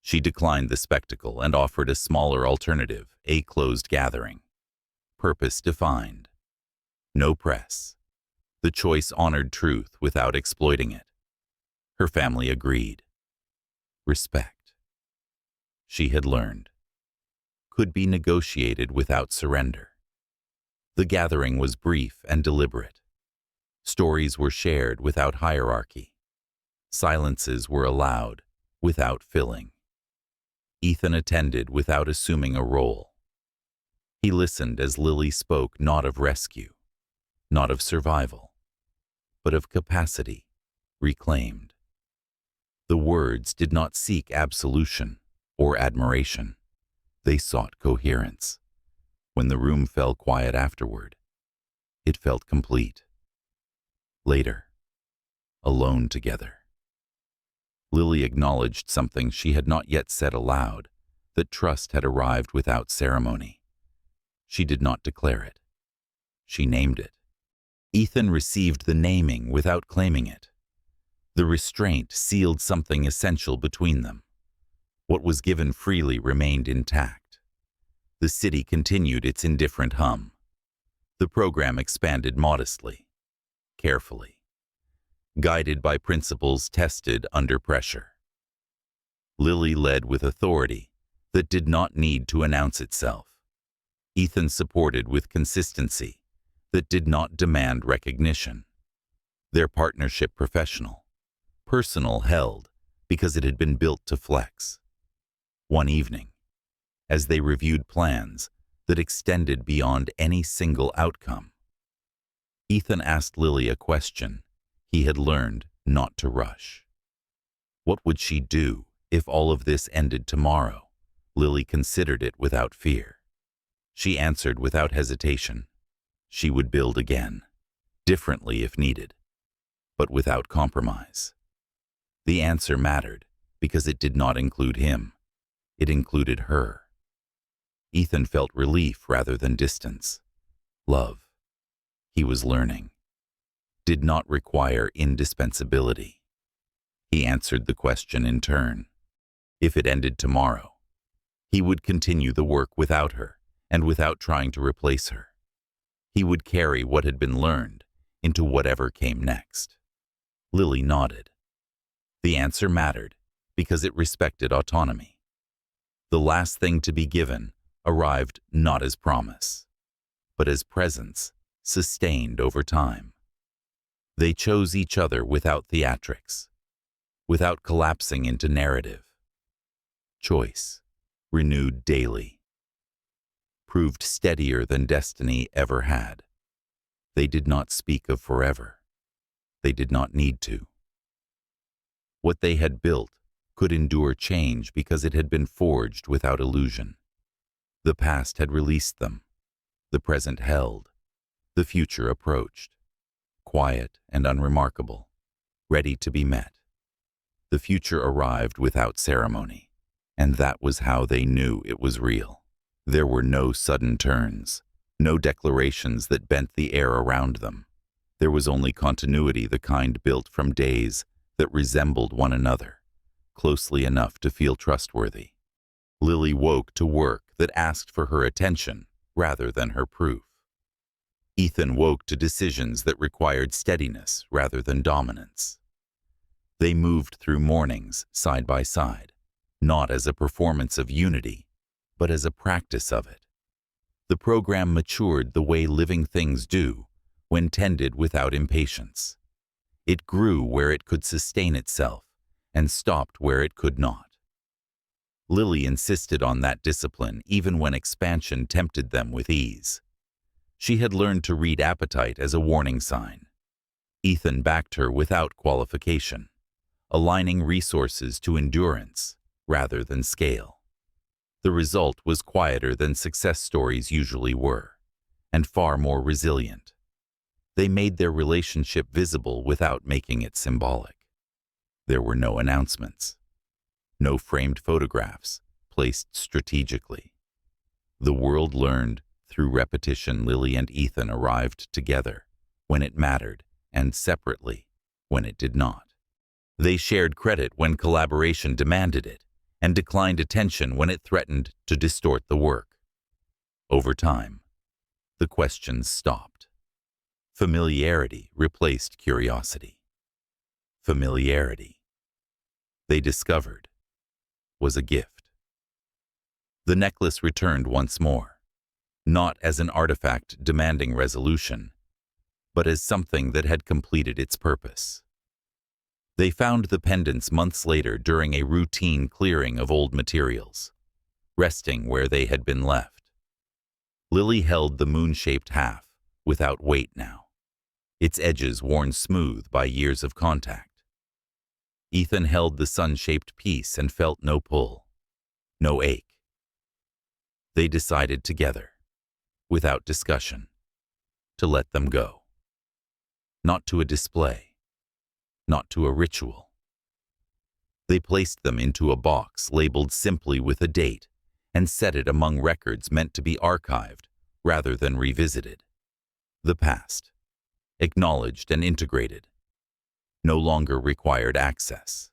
She declined the spectacle and offered a smaller alternative, a closed gathering. Purpose defined. No press. The choice honored truth without exploiting it. Her family agreed. Respect, she had learned, could be negotiated without surrender. The gathering was brief and deliberate. Stories were shared without hierarchy. Silences were allowed without filling. Ethan attended without assuming a role. He listened as Lily spoke not of rescue, not of survival, but of capacity reclaimed. The words did not seek absolution or admiration. They sought coherence. When the room fell quiet afterward, it felt complete. Later, alone together, Lily acknowledged something she had not yet said aloud, that trust had arrived without ceremony. She did not declare it. She named it. Ethan received the naming without claiming it. The restraint sealed something essential between them. What was given freely remained intact. The city continued its indifferent hum. The program expanded modestly, carefully, guided by principles tested under pressure. Lily led with authority that did not need to announce itself. Ethan supported with consistency that did not demand recognition. Their partnership professional, personal, held because it had been built to flex. One evening, as they reviewed plans that extended beyond any single outcome, Ethan asked Lily a question he had learned not to rush. What would she do if all of this ended tomorrow? Lily considered it without fear. She answered without hesitation. She would build again, differently if needed, but without compromise. The answer mattered because it did not include him. It included her. Ethan felt relief rather than distance. Love, he was learning, did not require indispensability. He answered the question in turn. If it ended tomorrow, he would continue the work without her and without trying to replace her. He would carry what had been learned into whatever came next. Lily nodded. The answer mattered because it respected autonomy. The last thing to be given arrived not as promise, but as presence sustained over time. They chose each other without theatrics, without collapsing into narrative. Choice, renewed daily, proved steadier than destiny ever had. They did not speak of forever. They did not need to. What they had built could endure change because it had been forged without illusion. The past had released them. The present held. The future approached, quiet and unremarkable, ready to be met. The future arrived without ceremony, and that was how they knew it was real. There were no sudden turns, no declarations that bent the air around them. There was only continuity, the kind built from days that resembled one another, closely enough to feel trustworthy. Lily woke to work that asked for her attention rather than her proof. Ethan woke to decisions that required steadiness rather than dominance. They moved through mornings side by side, not as a performance of unity, but as a practice of it. The program matured the way living things do when tended without impatience. It grew where it could sustain itself and stopped where it could not. Lily insisted on that discipline even when expansion tempted them with ease. She had learned to read appetite as a warning sign. Ethan backed her without qualification, aligning resources to endurance rather than scale. The result was quieter than success stories usually were, and far more resilient. They made their relationship visible without making it symbolic. There were no announcements, no framed photographs placed strategically. The world learned through repetition. Lily and Ethan arrived together when it mattered and separately when it did not. They shared credit when collaboration demanded it and declined attention when it threatened to distort the work. Over time, the questions stopped. Familiarity replaced curiosity. Familiarity, they discovered, was a gift. The necklace returned once more, not as an artifact demanding resolution, but as something that had completed its purpose. They found the pendants months later during a routine clearing of old materials, resting where they had been left. Lily held the moon-shaped half without weight now, its edges worn smooth by years of contact. Ethan held the sun-shaped piece and felt no pull, no ache. They decided together, without discussion, to let them go. Not to a display, not to a ritual. They placed them into a box labeled simply with a date and set it among records meant to be archived rather than revisited. The past, acknowledged and integrated, no longer required access.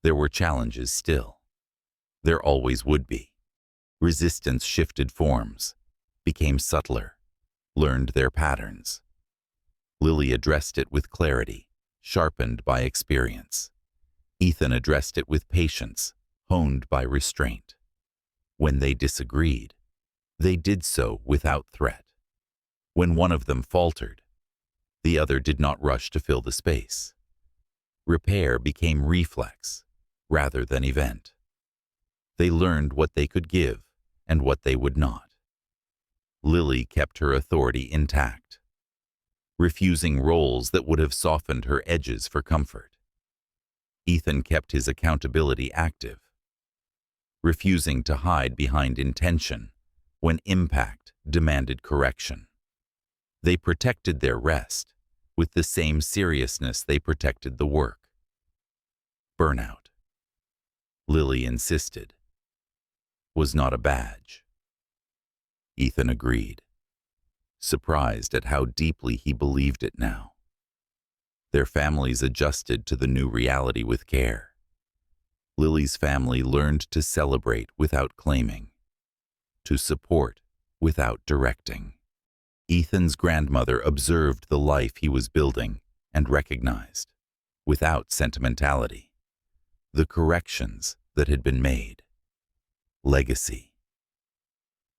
There were challenges still. There always would be. Resistance shifted forms, became subtler, learned their patterns. Lily addressed it with clarity, sharpened by experience. Ethan addressed it with patience, honed by restraint. When they disagreed, they did so without threat. When one of them faltered, the other did not rush to fill the space. Repair became reflex rather than event. They learned what they could give and what they would not. Lily kept her authority intact, refusing roles that would have softened her edges for comfort. Ethan kept his accountability active, refusing to hide behind intention when impact demanded correction. They protected their rest with the same seriousness they protected the work. Burnout, Lily insisted, was not a badge. Ethan agreed, surprised at how deeply he believed it now. Their families adjusted to the new reality with care. Lily's family learned to celebrate without claiming, to support without directing. Ethan's grandmother observed the life he was building and recognized, without sentimentality, the corrections that had been made. Legacy,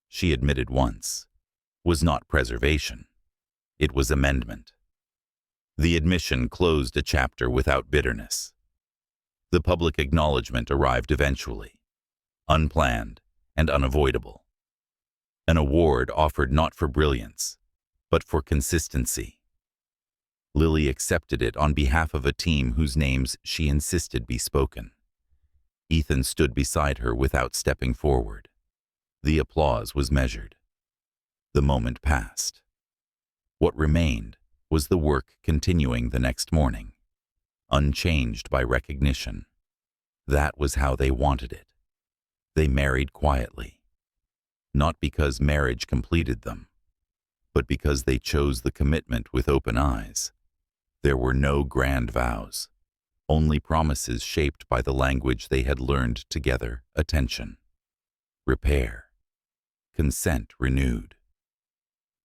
she admitted once, was not preservation. It was amendment. The admission closed a chapter without bitterness. The public acknowledgement arrived eventually, unplanned and unavoidable. An award offered not for brilliance, but for consistency. Lily accepted it on behalf of a team whose names she insisted be spoken. Ethan stood beside her without stepping forward. The applause was measured. The moment passed. What remained was the work continuing the next morning, unchanged by recognition. That was how they wanted it. They married quietly, not because marriage completed them, but because they chose the commitment with open eyes. There were no grand vows, only promises shaped by the language they had learned together: attention, repair, consent renewed.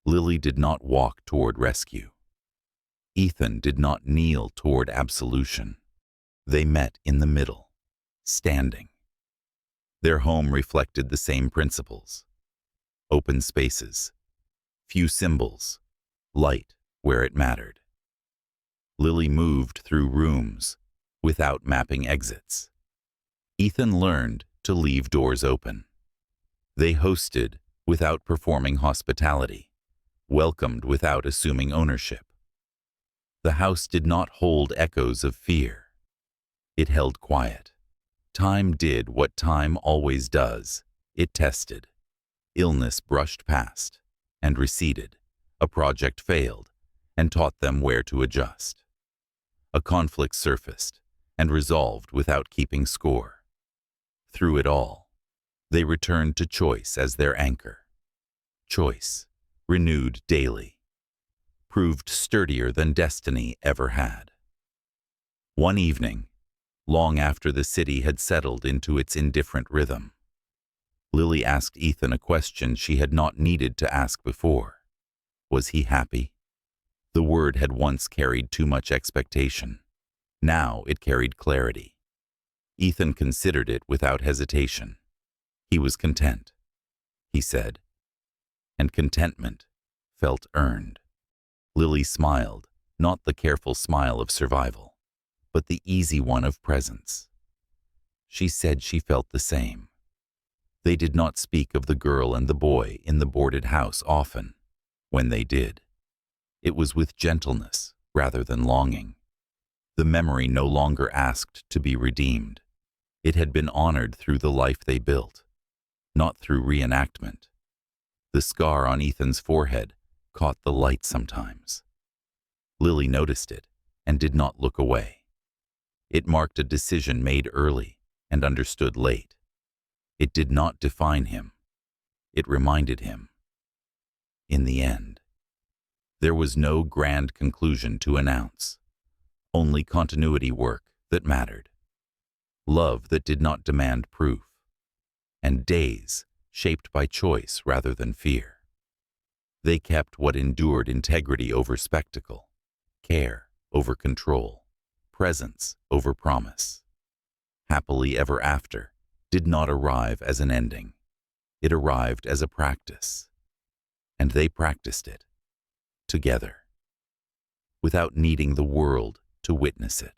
Lily did not walk toward rescue. Ethan did not kneel toward absolution. They met in the middle, standing. Their home reflected the same principles. Open spaces, few symbols, light where it mattered. Lily moved through rooms without mapping exits. Ethan learned to leave doors open. They hosted without performing hospitality, welcomed without assuming ownership. The house did not hold echoes of fear. It held quiet. Time did what time always does. It tested. Illness brushed past and receded. A project failed and taught them where to adjust. A conflict surfaced and resolved without keeping score. Through it all, they returned to choice as their anchor. Choice, renewed daily, proved sturdier than destiny ever had. One evening, long after the city had settled into its indifferent rhythm, Lily asked Ethan a question she had not needed to ask before. Was he happy? The word had once carried too much expectation. Now it carried clarity. Ethan considered it without hesitation. He was content, he said, and contentment felt earned. Lily smiled, not the careful smile of survival, but the easy one of presence. She said she felt the same. They did not speak of the girl and the boy in the boarded house often. When they did, it was with gentleness rather than longing. The memory no longer asked to be redeemed. It had been honored through the life they built, not through reenactment. The scar on Ethan's forehead caught the light sometimes. Lily noticed it and did not look away. It marked a decision made early and understood late. It did not define him. It reminded him. In the end, there was no grand conclusion to announce, only continuity work that mattered, love that did not demand proof, and days shaped by choice rather than fear. They kept what endured: integrity over spectacle, care over control, presence over promise. Happily ever after did not arrive as an ending. It arrived as a practice. And they practiced it, together, without needing the world to witness it.